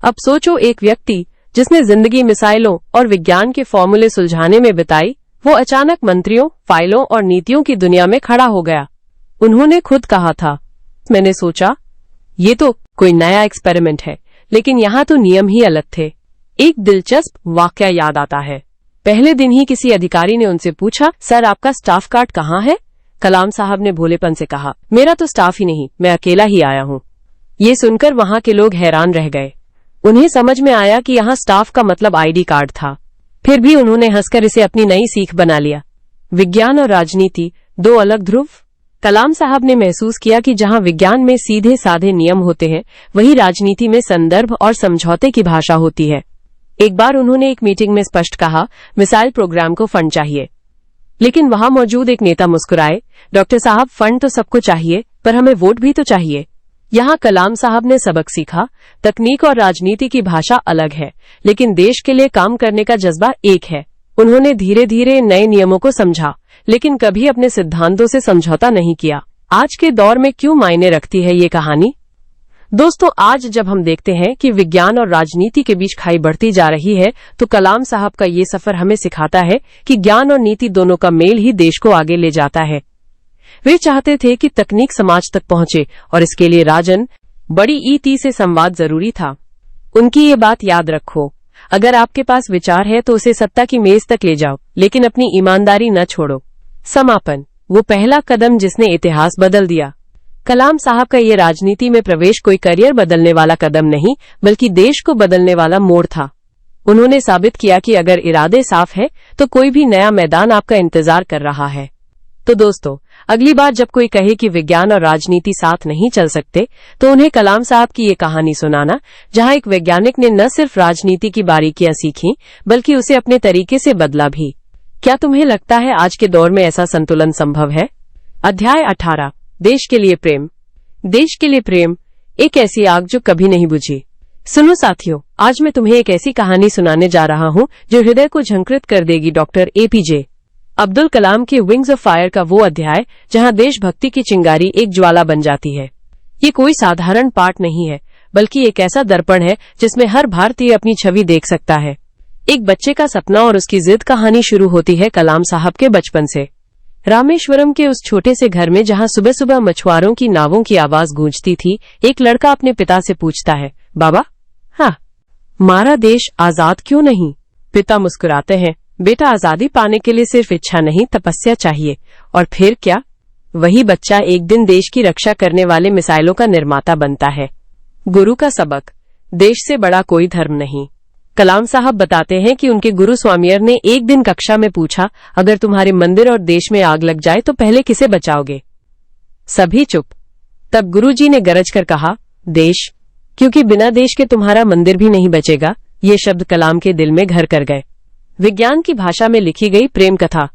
S1: अब सोचो, एक व्यक्ति जिसने जिंदगी मिसाइलों और विज्ञान के फॉर्मूले सुलझाने में बिताई, वो अचानक मंत्रियों, फाइलों और नीतियों की दुनिया में खड़ा हो गया। उन्होंने खुद कहा था, मैंने सोचा ये तो कोई नया एक्सपेरिमेंट है, लेकिन यहाँ तो नियम ही अलग थे। एक दिलचस्प वाकया याद आता है। पहले दिन ही किसी अधिकारी ने उनसे पूछा, सर आपका स्टाफ कार्ड कहाँ है? कलाम साहब ने भोलेपन से कहा, मेरा तो स्टाफ ही नहीं, मैं अकेला ही आया हूँ। ये सुनकर वहां के लोग हैरान रह गए। उन्हें समझ में आया कि यहाँ स्टाफ का मतलब आईडी कार्ड था। फिर भी उन्होंने हंसकर इसे अपनी नई सीख बना लिया। विज्ञान और राजनीति, दो अलग ध्रुव। कलाम साहब ने महसूस किया कि जहां विज्ञान में सीधे साधे नियम होते हैं, वहीं राजनीति में संदर्भ और समझौते की भाषा होती है। एक बार उन्होंने एक मीटिंग में स्पष्ट कहा, मिसाइल प्रोग्राम को फंड चाहिए। लेकिन वहां मौजूद एक नेता मुस्कुराए, डॉक्टर साहब, फंड तो सबको चाहिए, पर हमें वोट भी तो चाहिए। यहाँ कलाम साहब ने सबक सीखा, तकनीक और राजनीति की भाषा अलग है, लेकिन देश के लिए काम करने का जज्बा एक है। उन्होंने धीरे धीरे नए नियमों को समझा, लेकिन कभी अपने सिद्धांतों से समझौता नहीं किया। आज के दौर में क्यों मायने रखती है ये कहानी? दोस्तों, आज जब हम देखते हैं कि विज्ञान और राजनीति के बीच खाई बढ़ती जा रही है, तो कलाम साहब का ये सफर हमें सिखाता है कि ज्ञान और नीति दोनों का मेल ही देश को आगे ले जाता है। वे चाहते थे कि तकनीक समाज तक पहुंचे और इसके लिए राजन बड़ी ईटी से संवाद जरूरी था। उनकी ये बात याद रखो, अगर आपके पास विचार है तो उसे सत्ता की मेज तक ले जाओ, लेकिन अपनी ईमानदारी न छोड़ो। समापन, वो पहला कदम जिसने इतिहास बदल दिया। कलाम साहब का ये राजनीति में प्रवेश कोई करियर बदलने वाला कदम नहीं, बल्कि देश को बदलने वाला मोड़ था। उन्होंने साबित किया कि अगर इरादे साफ है तो कोई भी नया मैदान आपका इंतजार कर रहा है। तो दोस्तों, अगली बार जब कोई कहे कि विज्ञान और राजनीति साथ नहीं चल सकते, तो उन्हें कलाम साहब की ये कहानी सुनाना, जहां एक वैज्ञानिक ने न सिर्फ राजनीति की बारीकियां सीखी, बल्कि उसे अपने तरीके से बदला भी। क्या तुम्हें लगता है आज के दौर में ऐसा संतुलन संभव है? अध्याय 18, देश के लिए प्रेम। देश के लिए प्रेम, एक ऐसी आग जो कभी नहीं बुझी। सुनो साथियों, आज मैं तुम्हें एक ऐसी कहानी सुनाने जा रहा हूँ जो हृदय को झंकृत कर देगी। डॉक्टर एपीजे अब्दुल कलाम के विंग्स ऑफ फायर का वो अध्याय जहां देशभक्ति की चिंगारी एक ज्वाला बन जाती है। ये कोई साधारण पाठ नहीं है, बल्कि एक ऐसा दर्पण है जिसमें हर भारतीय अपनी छवि देख सकता है। एक बच्चे का सपना और उसकी जिद कहानी शुरू होती है कलाम साहब के बचपन से। रामेश्वरम के उस छोटे से घर में जहां सुबह सुबह मछुआरों की नावों की आवाज गूंजती थी, एक लड़का अपने पिता से पूछता है, बाबा, हाँ, हमारा देश आजाद क्यों नहीं? पिता मुस्कुराते हैं, बेटा, आजादी पाने के लिए सिर्फ इच्छा नहीं, तपस्या चाहिए। और फिर क्या? वही बच्चा एक दिन देश की रक्षा करने वाले मिसाइलों का निर्माता बनता है। गुरु का सबक, देश से बड़ा कोई धर्म नहीं। कलाम साहब बताते हैं कि उनके गुरु स्वामियर ने एक दिन कक्षा में पूछा, अगर तुम्हारे मंदिर और देश में आग लग जाए तो पहले किसे बचाओगे? सभी चुप। तब गुरुजी ने गरज कर कहा, देश, क्योंकि बिना देश के तुम्हारा मंदिर भी नहीं बचेगा। ये शब्द कलाम के दिल में घर कर गए। विज्ञान की भाषा में लिखी गई प्रेम कथा।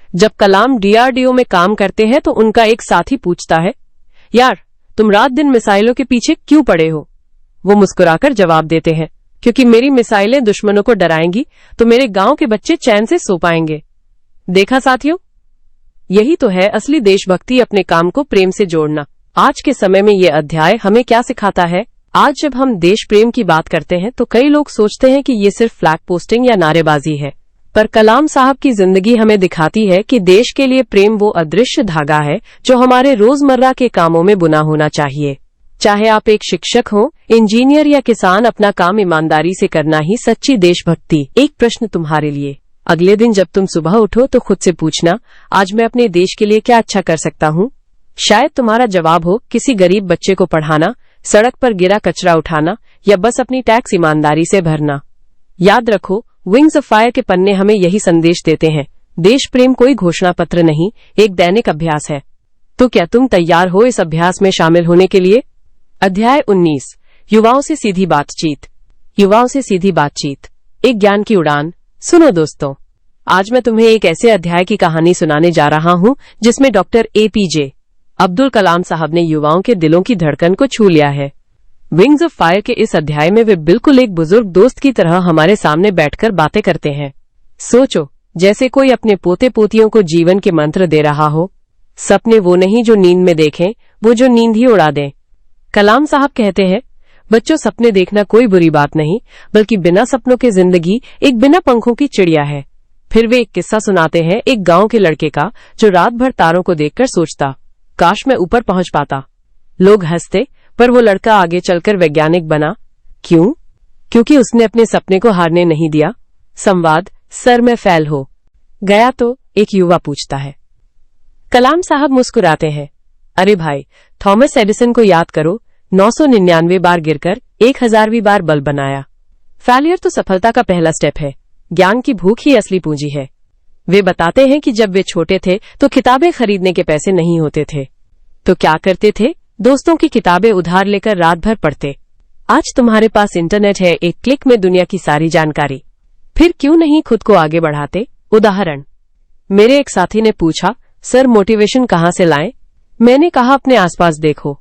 S1: जब कलाम डीआरडीओ में काम करते हैं तो उनका एक साथी पूछता है, यार, तुम रात दिन मिसाइलों के पीछे क्यों पड़े हो? वो मुस्कुराकर जवाब देते हैं, क्योंकि मेरी मिसाइलें दुश्मनों को डराएंगी तो मेरे गांव के बच्चे चैन से सो पाएंगे। देखा साथियों, यही तो है असली देशभक्ति, अपने काम को प्रेम से जोड़ना। आज के समय में ये अध्याय हमें क्या सिखाता है? आज जब हम देश प्रेम की बात करते हैं तो कई लोग सोचते हैं कि ये सिर्फ फ्लैग पोस्टिंग या नारेबाजी है, पर कलाम साहब की जिंदगी हमें दिखाती है कि देश के लिए प्रेम वो अदृश्य धागा है जो हमारे रोजमर्रा के कामों में बुना होना चाहिए। चाहे आप एक शिक्षक हो, इंजीनियर या किसान, अपना काम ईमानदारी से करना ही सच्ची देशभक्ति। एक प्रश्न तुम्हारे लिए, अगले दिन जब तुम सुबह उठो तो खुद से पूछना, आज मैं अपने देश के लिए क्या अच्छा कर सकता हूँ? शायद तुम्हारा जवाब हो, किसी गरीब बच्चे को पढ़ाना, सड़क पर गिरा कचरा उठाना, या बस अपनी टैक्स ईमानदारी से भरना। याद रखो, विंग्स ऑफ फायर के पन्ने हमें यही संदेश देते हैं, देश प्रेम कोई घोषणा पत्र नहीं, एक दैनिक अभ्यास है। तो क्या तुम तैयार हो इस अभ्यास में शामिल होने के लिए? अध्याय 19, युवाओं से सीधी बातचीत। युवाओं से सीधी बातचीत, एक ज्ञान की उड़ान। सुनो दोस्तों, आज मैं तुम्हें एक ऐसे अध्याय की कहानी सुनाने जा रहा हूं जिसमें डॉक्टर एपीजे अब्दुल कलाम साहब ने युवाओं के दिलों की धड़कन को छू लिया है। विंग्स ऑफ फायर के इस अध्याय में वे बिल्कुल एक बुजुर्ग दोस्त की तरह हमारे सामने बैठकर बातें करते हैं। सोचो, जैसे कोई अपने पोते पोतियों को जीवन के मंत्र दे रहा हो। सपने वो नहीं जो नींद में देखें, वो जो नींद ही उड़ा दें। कलाम साहब कहते हैं, बच्चों, सपने देखना कोई बुरी बात नहीं, बल्कि बिना सपनों के जिंदगी एक बिना पंखों की चिड़िया है। फिर वे एक किस्सा सुनाते हैं एक गांव के लड़के का, जो रात भर तारों को देखकर सोचता, काश मैं ऊपर पहुंच पाता। लोग हंसते, पर वो लड़का आगे चलकर वैज्ञानिक बना। क्यों? क्योंकि उसने अपने सपने को हारने नहीं दिया। संवाद, सर में फैल हो गया तो? एक युवा पूछता है। कलाम साहब मुस्कुराते हैं। अरे भाई, थॉमस एडिसन को याद करो, 999 बार गिरकर 1000वीं बार बल्ब बनाया। फेलियर तो सफलता का पहला स्टेप है। ज्ञान की भूख ही असली पूंजी है। वे बताते हैं कि जब वे छोटे थे तो किताबें खरीदने के पैसे नहीं होते थे, तो क्या करते थे? दोस्तों की किताबें उधार लेकर रात भर पढ़ते। आज तुम्हारे पास इंटरनेट है, एक क्लिक में दुनिया की सारी जानकारी। फिर क्यों नहीं खुद को आगे बढ़ाते? उदाहरण, मेरे एक साथी ने पूछा, सर मोटिवेशन कहाँ से लाएं? मैंने कहा, अपने आसपास देखो,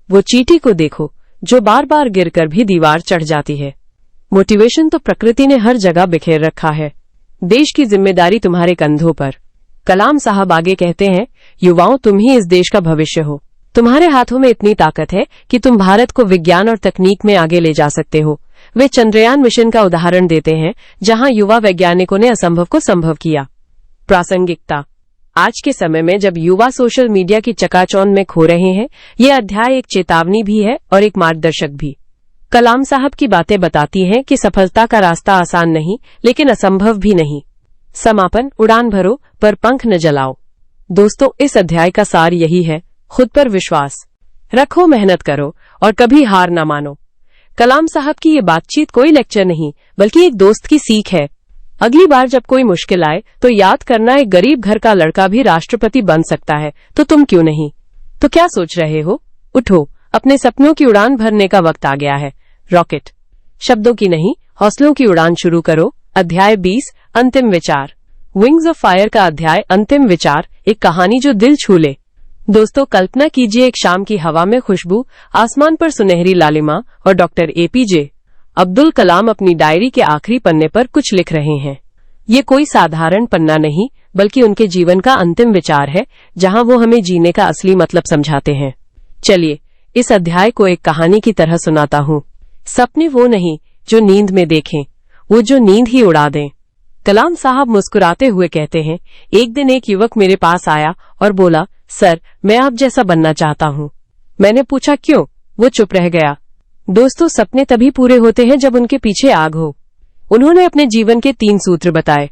S1: वो चींटी को देखो जो बार बार गिरकर भी दीवार चढ़ जाती है। मोटिवेशन तो प्रकृति ने हर जगह बिखेर रखा है। देश की जिम्मेदारी तुम्हारे कंधों पर। कलाम साहब आगे कहते हैं, युवाओं, तुम ही इस देश का भविष्य हो। तुम्हारे हाथों में इतनी ताकत है कि तुम भारत को विज्ञान और तकनीक में आगे ले जा सकते हो। वे चंद्रयान मिशन का उदाहरण देते हैं, जहां युवा वैज्ञानिकों ने असंभव को संभव किया। प्रासंगिकता, आज के समय में जब युवा सोशल मीडिया की चकाचौंध में खो रहे हैं, यह अध्याय एक चेतावनी भी है और एक मार्गदर्शक भी। कलाम साहब की बातें बताती हैं कि सफलता का रास्ता आसान नहीं, लेकिन असंभव भी नहीं। समापन, उड़ान भरो पर पंख न जलाओ। दोस्तों, इस अध्याय का सार यही है, खुद पर विश्वास रखो, मेहनत करो और कभी हार न मानो। कलाम साहब की ये बातचीत कोई लेक्चर नहीं, बल्कि एक दोस्त की सीख है। अगली बार जब कोई मुश्किल आए तो याद करना, एक गरीब घर का लड़का भी राष्ट्रपति बन सकता है, तो तुम क्यों नहीं? तो क्या सोच रहे हो? उठो, अपने सपनों की उड़ान भरने का वक्त आ गया है। रॉकेट, शब्दों की नहीं, हौसलों की उड़ान शुरू करो। अध्याय 20, अंतिम विचार। विंग्स ऑफ फायर का अध्याय अंतिम विचार, एक कहानी जो दिल छू ले। दोस्तों, कल्पना कीजिए, एक शाम की हवा में खुशबू, आसमान पर सुनहरी लालिमा और डॉक्टर एपीजे अब्दुल कलाम अपनी डायरी के आखिरी पन्ने पर कुछ लिख रहे हैं। ये कोई साधारण पन्ना नहीं, बल्कि उनके जीवन का अंतिम विचार है, जहां वो हमें जीने का असली मतलब समझाते हैं। चलिए, इस अध्याय को एक कहानी की तरह सुनाता हूँ। सपने वो नहीं जो नींद में देखें, वो जो नींद ही उड़ा दें। कलाम साहब मुस्कुराते हुए कहते हैं, एक दिन एक युवक मेरे पास आया और बोला, सर, मैं आप जैसा बनना चाहता हूँ। मैंने पूछा, क्यों? वो चुप रह गया। दोस्तों, सपने तभी पूरे होते हैं जब उनके पीछे आग हो। उन्होंने अपने जीवन के 3 सूत्र बताए।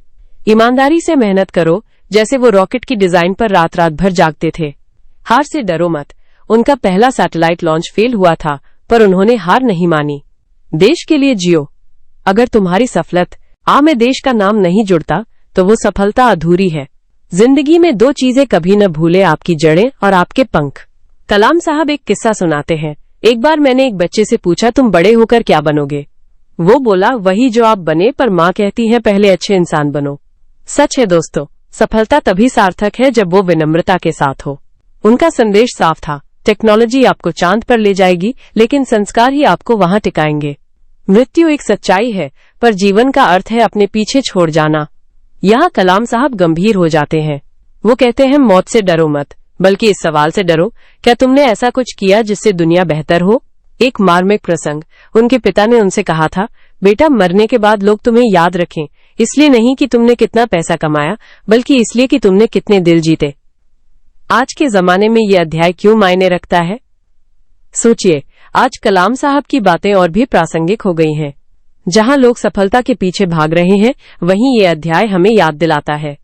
S1: ईमानदारी से मेहनत करो, जैसे वो रॉकेट की डिजाइन पर रात रात भर जागते थे। हार से डरो मत, उनका पहला सैटेलाइट लॉन्च फेल हुआ था, पर उन्होंने हार नहीं मानी। देश के लिए जियो, अगर तुम्हारी सफलता में देश का नाम नहीं जुड़ता तो वो सफलता अधूरी है। जिंदगी में 2 चीजें कभी न भूले, आपकी जड़ें और आपके पंख। कलाम साहब एक किस्सा सुनाते हैं। एक बार मैंने एक बच्चे से पूछा, तुम बड़े होकर क्या बनोगे? वो बोला, वही जो आप बने, पर माँ कहती है पहले अच्छे इंसान बनो। सच है दोस्तों, सफलता तभी सार्थक है जब वो विनम्रता के साथ हो। उनका संदेश साफ था, टेक्नोलॉजी आपको चांद पर ले जाएगी, लेकिन संस्कार ही आपको वहां टिकाएंगे। मृत्यु एक सच्चाई है, पर जीवन का अर्थ है अपने पीछे छोड़ जाना। यहाँ कलाम साहब गंभीर हो जाते हैं। वो कहते हैं, मौत से डरो मत, बल्कि इस सवाल से डरो, क्या तुमने ऐसा कुछ किया जिससे दुनिया बेहतर हो? एक मार्मिक प्रसंग, उनके पिता ने उनसे कहा था, बेटा, मरने के बाद लोग तुम्हें याद रखें, इसलिए नहीं कि तुमने कितना पैसा कमाया, बल्कि इसलिए कि तुमने कितने दिल जीते। आज के जमाने में ये अध्याय क्यों मायने रखता है? सोचिए, आज कलाम साहब की बातें और भी प्रासंगिक हो गई हैं। जहां लोग सफलता के पीछे भाग रहे हैं, वहीं ये अध्याय हमें याद दिलाता है,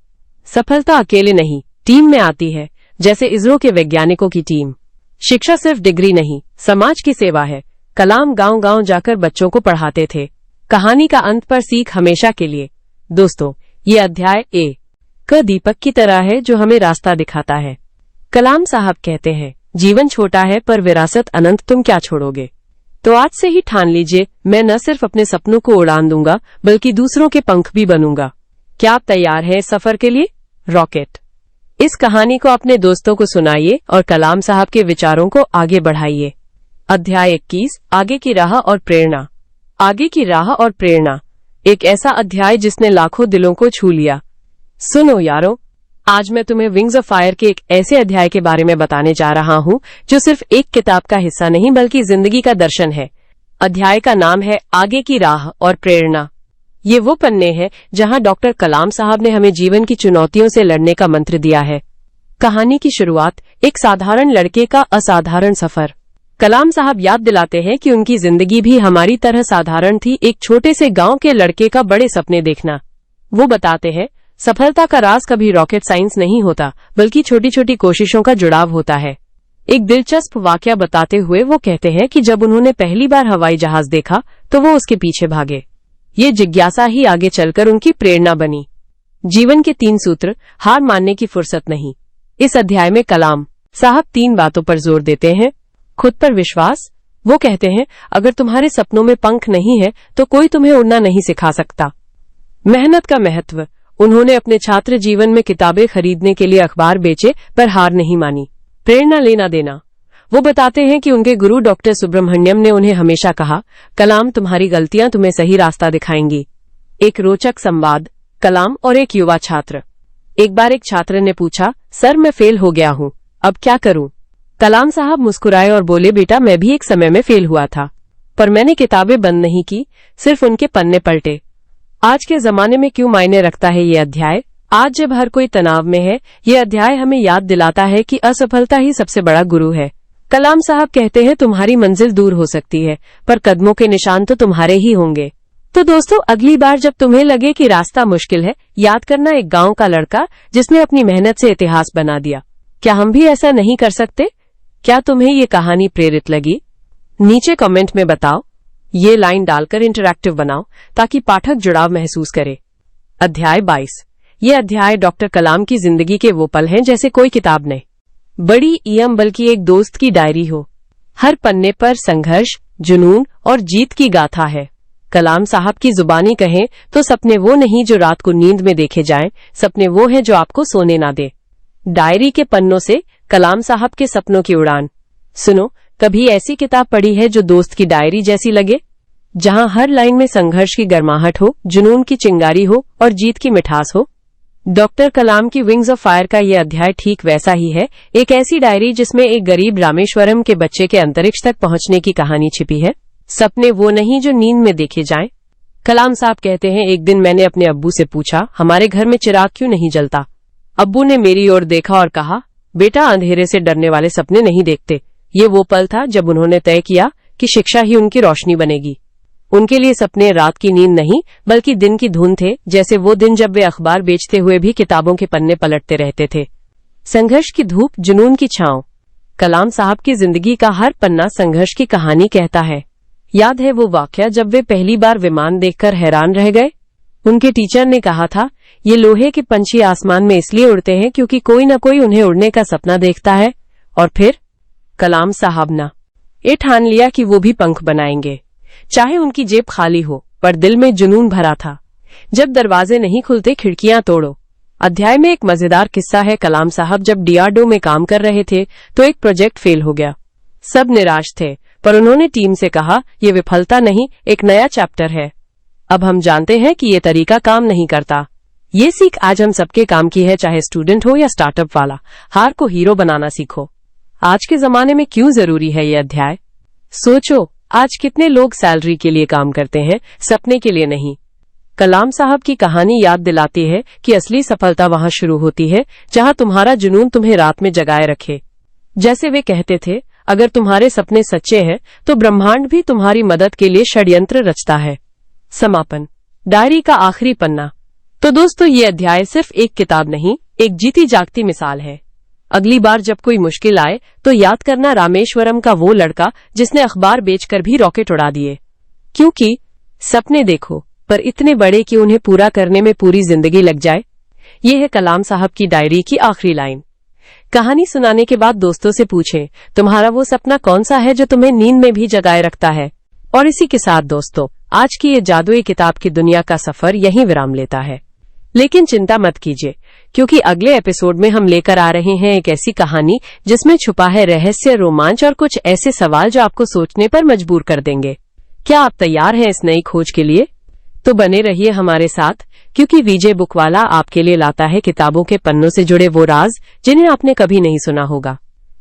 S1: सफलता अकेले नहीं, टीम में आती है, जैसे इसरो के वैज्ञानिकों की टीम। शिक्षा सिर्फ डिग्री नहीं, समाज की सेवा है। कलाम गांव-गांव जाकर बच्चों को पढ़ाते थे। कहानी का अंत पर सीख हमेशा के लिए। दोस्तों, ये अध्याय एक दीपक की तरह है जो हमें रास्ता दिखाता है। कलाम साहब कहते हैं, जीवन छोटा है पर विरासत अनंत, तुम क्या छोड़ोगे? तो आज से ही ठान लीजिए, मैं न सिर्फ अपने सपनों को उड़ान दूंगा, बल्कि दूसरों के पंख भी बनूंगा। क्या आप तैयार हैं इस सफर के लिए? रॉकेट। इस कहानी को अपने दोस्तों को सुनाइए और कलाम साहब के विचारों को आगे बढ़ाइए। अध्याय 21, आगे की राह और प्रेरणा। आगे की राह और प्रेरणा, एक ऐसा अध्याय जिसने लाखों दिलों को छू लिया। सुनो यारों, आज मैं तुम्हें विंग्स ऑफ फायर के एक ऐसे अध्याय के बारे में बताने जा रहा हूँ जो सिर्फ एक किताब का हिस्सा नहीं बल्कि जिंदगी का दर्शन है। अध्याय का नाम है आगे की राह और प्रेरणा। ये वो पन्ने हैं जहां डॉक्टर कलाम साहब ने हमें जीवन की चुनौतियों से लड़ने का मंत्र दिया है। कहानी की शुरुआत एक साधारण लड़के का असाधारण सफर। कलाम साहब याद दिलाते हैं कि उनकी जिंदगी भी हमारी तरह साधारण थी, एक छोटे से गांव के लड़के का बड़े सपने देखना। वो बताते हैं, सफलता का राज कभी रॉकेट साइंस नहीं होता बल्कि छोटी छोटी कोशिशों का जुड़ाव होता है। एक दिलचस्प वाकया बताते हुए वो कहते हैं कि जब उन्होंने पहली बार हवाई जहाज देखा तो वो उसके पीछे भागे। ये जिज्ञासा ही आगे चलकर उनकी प्रेरणा बनी। जीवन के 3 सूत्र, हार मानने की फुर्सत नहीं। इस अध्याय में कलाम साहब 3 बातों पर जोर देते हैं। खुद पर विश्वास। वो कहते हैं, अगर तुम्हारे सपनों में पंख नहीं है तो कोई तुम्हें उड़ना नहीं सिखा सकता। मेहनत का महत्व। उन्होंने अपने छात्र जीवन में किताबें खरीदने के लिए अखबार बेचे पर हार नहीं मानी। प्रेरणा लेना देना। वो बताते हैं कि उनके गुरु डॉक्टर सुब्रमण्यम ने उन्हें हमेशा कहा, कलाम तुम्हारी गलतियां तुम्हें सही रास्ता दिखाएंगी। एक रोचक संवाद, कलाम और एक युवा छात्र। एक बार एक छात्र ने पूछा, सर मैं फेल हो गया हूँ, अब क्या करूं? कलाम साहब मुस्कुराए और बोले, बेटा मैं भी एक समय में फेल हुआ था, पर मैंने किताबें बंद नहीं की, सिर्फ उनके पन्ने पलटे। आज के जमाने में क्यों मायने रखता है ये अध्याय? आज जब हर कोई तनाव में है, ये अध्याय हमें याद दिलाता है कि असफलता ही सबसे बड़ा गुरु है। कलाम साहब कहते हैं, तुम्हारी मंजिल दूर हो सकती है पर कदमों के निशान तो तुम्हारे ही होंगे। तो दोस्तों, अगली बार जब तुम्हें लगे कि रास्ता मुश्किल है, याद करना एक गांव का लड़का जिसने अपनी मेहनत से इतिहास बना दिया। क्या हम भी ऐसा नहीं कर सकते? क्या तुम्हें ये कहानी प्रेरित लगी? नीचे कमेंट में बताओ। ये लाइन डालकर इंटरैक्टिव बनाओ ताकि पाठक जुड़ाव महसूस करे। अध्याय 22। ये अध्याय डॉक्टर कलाम की जिंदगी के वो पल हैं जैसे कोई किताब नहीं, बड़ी ईयम बल्कि एक दोस्त की डायरी हो। हर पन्ने पर संघर्ष, जुनून और जीत की गाथा है। कलाम साहब की जुबानी कहें तो सपने वो नहीं जो रात को नींद में देखे जाएं, सपने वो हैं जो आपको सोने ना दे। डायरी के पन्नों से कलाम साहब के सपनों की उड़ान। सुनो, कभी ऐसी किताब पढ़ी है जो दोस्त की डायरी जैसी लगे, जहां हर लाइन में संघर्ष की गर्माहट हो, जुनून की चिंगारी हो और जीत की मिठास हो? डॉक्टर कलाम की विंग्स ऑफ फायर का यह अध्याय ठीक वैसा ही है, एक ऐसी डायरी जिसमें एक गरीब रामेश्वरम के बच्चे के अंतरिक्ष तक पहुंचने की कहानी छिपी है। सपने वो नहीं जो नींद में देखे जाएं। कलाम साहब कहते हैं, एक दिन मैंने अपने अब्बू से पूछा, हमारे घर में चिराग क्यों नहीं जलता? अब्बू ने मेरी ओर देखा और कहा, बेटा अंधेरे से डरने वाले सपने नहीं देखते। ये वो पल था जब उन्होंने तय किया कि शिक्षा ही उनकी रोशनी बनेगी। उनके लिए सपने रात की नींद नहीं बल्कि दिन की धुन थे, जैसे वो दिन जब वे अखबार बेचते हुए भी किताबों के पन्ने पलटते रहते थे। संघर्ष की धूप, जुनून की छांव। कलाम साहब की जिंदगी का हर पन्ना संघर्ष की कहानी कहता है। याद है वो वाकया जब वे पहली बार विमान देखकर हैरान रह गए? उनके टीचर ने कहा था, ये लोहे के पंछी आसमान में इसलिए उड़ते हैं क्योंकि कोई न कोई उन्हें उड़ने का सपना देखता है। और फिर कलाम साहब ने ठान लिया कि वो भी पंख बनाएंगे, चाहे उनकी जेब खाली हो, पर दिल में जुनून भरा था। जब दरवाजे नहीं खुलते, खिड़कियां तोड़ो। अध्याय में एक मजेदार किस्सा है। कलाम साहब जब डीआरडीओ में काम कर रहे थे तो एक प्रोजेक्ट फेल हो गया। सब निराश थे, पर उन्होंने टीम से कहा, ये विफलता नहीं, एक नया चैप्टर है। अब हम जानते हैं कि ये तरीका काम नहीं करता। ये सीख आज हम सबके काम की है, चाहे स्टूडेंट हो या स्टार्टअप वाला। हार को हीरो बनाना सीखो। आज के जमाने में क्यों जरूरी है ये अध्याय? सोचो, आज कितने लोग सैलरी के लिए काम करते हैं, सपने के लिए नहीं। कलाम साहब की कहानी याद दिलाती है कि असली सफलता वहां शुरू होती है जहां तुम्हारा जुनून तुम्हें रात में जगाए रखे। जैसे वे कहते थे, अगर तुम्हारे सपने सच्चे हैं तो ब्रह्मांड भी तुम्हारी मदद के लिए षड्यंत्र रचता है। समापन, डायरी का आखिरी पन्ना। तो दोस्तों, ये अध्याय सिर्फ एक किताब नहीं, एक जीती जागती मिसाल है। अगली बार जब कोई मुश्किल आए तो याद करना रामेश्वरम का वो लड़का जिसने अखबार बेचकर भी रॉकेट उड़ा दिए। क्योंकि सपने देखो, पर इतने बड़े कि उन्हें पूरा करने में पूरी जिंदगी लग जाए। ये है कलाम साहब की डायरी की आखिरी लाइन। कहानी सुनाने के बाद दोस्तों से पूछें, तुम्हारा वो सपना कौन सा है जो तुम्हें नींद में भी जगाए रखता है? और इसी के साथ दोस्तों, आज की ये जादुई किताब की दुनिया का सफर यहीं विराम लेता है। लेकिन चिंता मत कीजिए, क्योंकि अगले एपिसोड में हम लेकर आ रहे हैं एक ऐसी कहानी जिसमें छुपा है रहस्य, रोमांच और कुछ ऐसे सवाल जो आपको सोचने पर मजबूर कर देंगे। क्या आप तैयार हैं इस नई खोज के लिए? तो बने रहिए हमारे साथ, क्योंकि वीजे बुकवाला आपके लिए लाता है किताबों के पन्नों से जुड़े वो राज जिन्हें आपने कभी नहीं सुना होगा।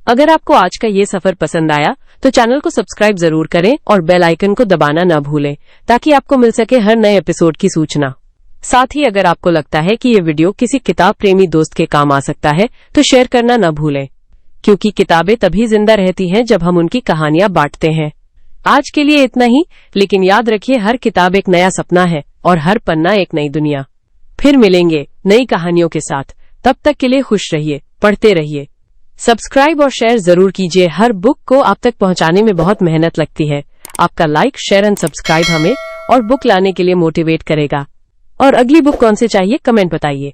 S1: अगर आपको आज का ये सफर पसंद आया तो चैनल को सब्सक्राइब जरूर करें और बेल आइकन को दबाना न भूलें, ताकि आपको मिल सके हर नए एपिसोड की सूचना। साथ ही अगर आपको लगता है कि ये वीडियो किसी किताब प्रेमी दोस्त के काम आ सकता है तो शेयर करना न भूलें, क्योंकि किताबें तभी जिंदा रहती हैं जब हम उनकी कहानियां बांटते हैं। आज के लिए इतना ही, लेकिन याद रखिए हर किताब एक नया सपना है और हर पन्ना एक नई दुनिया। फिर मिलेंगे नई कहानियों के साथ, तब तक के लिए खुश रहिए, पढ़ते रहिए। सब्सक्राइब और शेयर जरूर कीजिए, हर बुक को आप तक पहुंचाने में बहुत मेहनत लगती है। आपका लाइक, शेयर एंड सब्सक्राइब हमें और बुक लाने के लिए मोटिवेट करेगा। और अगली बुक कौन से चाहिए कमेंट बताइए।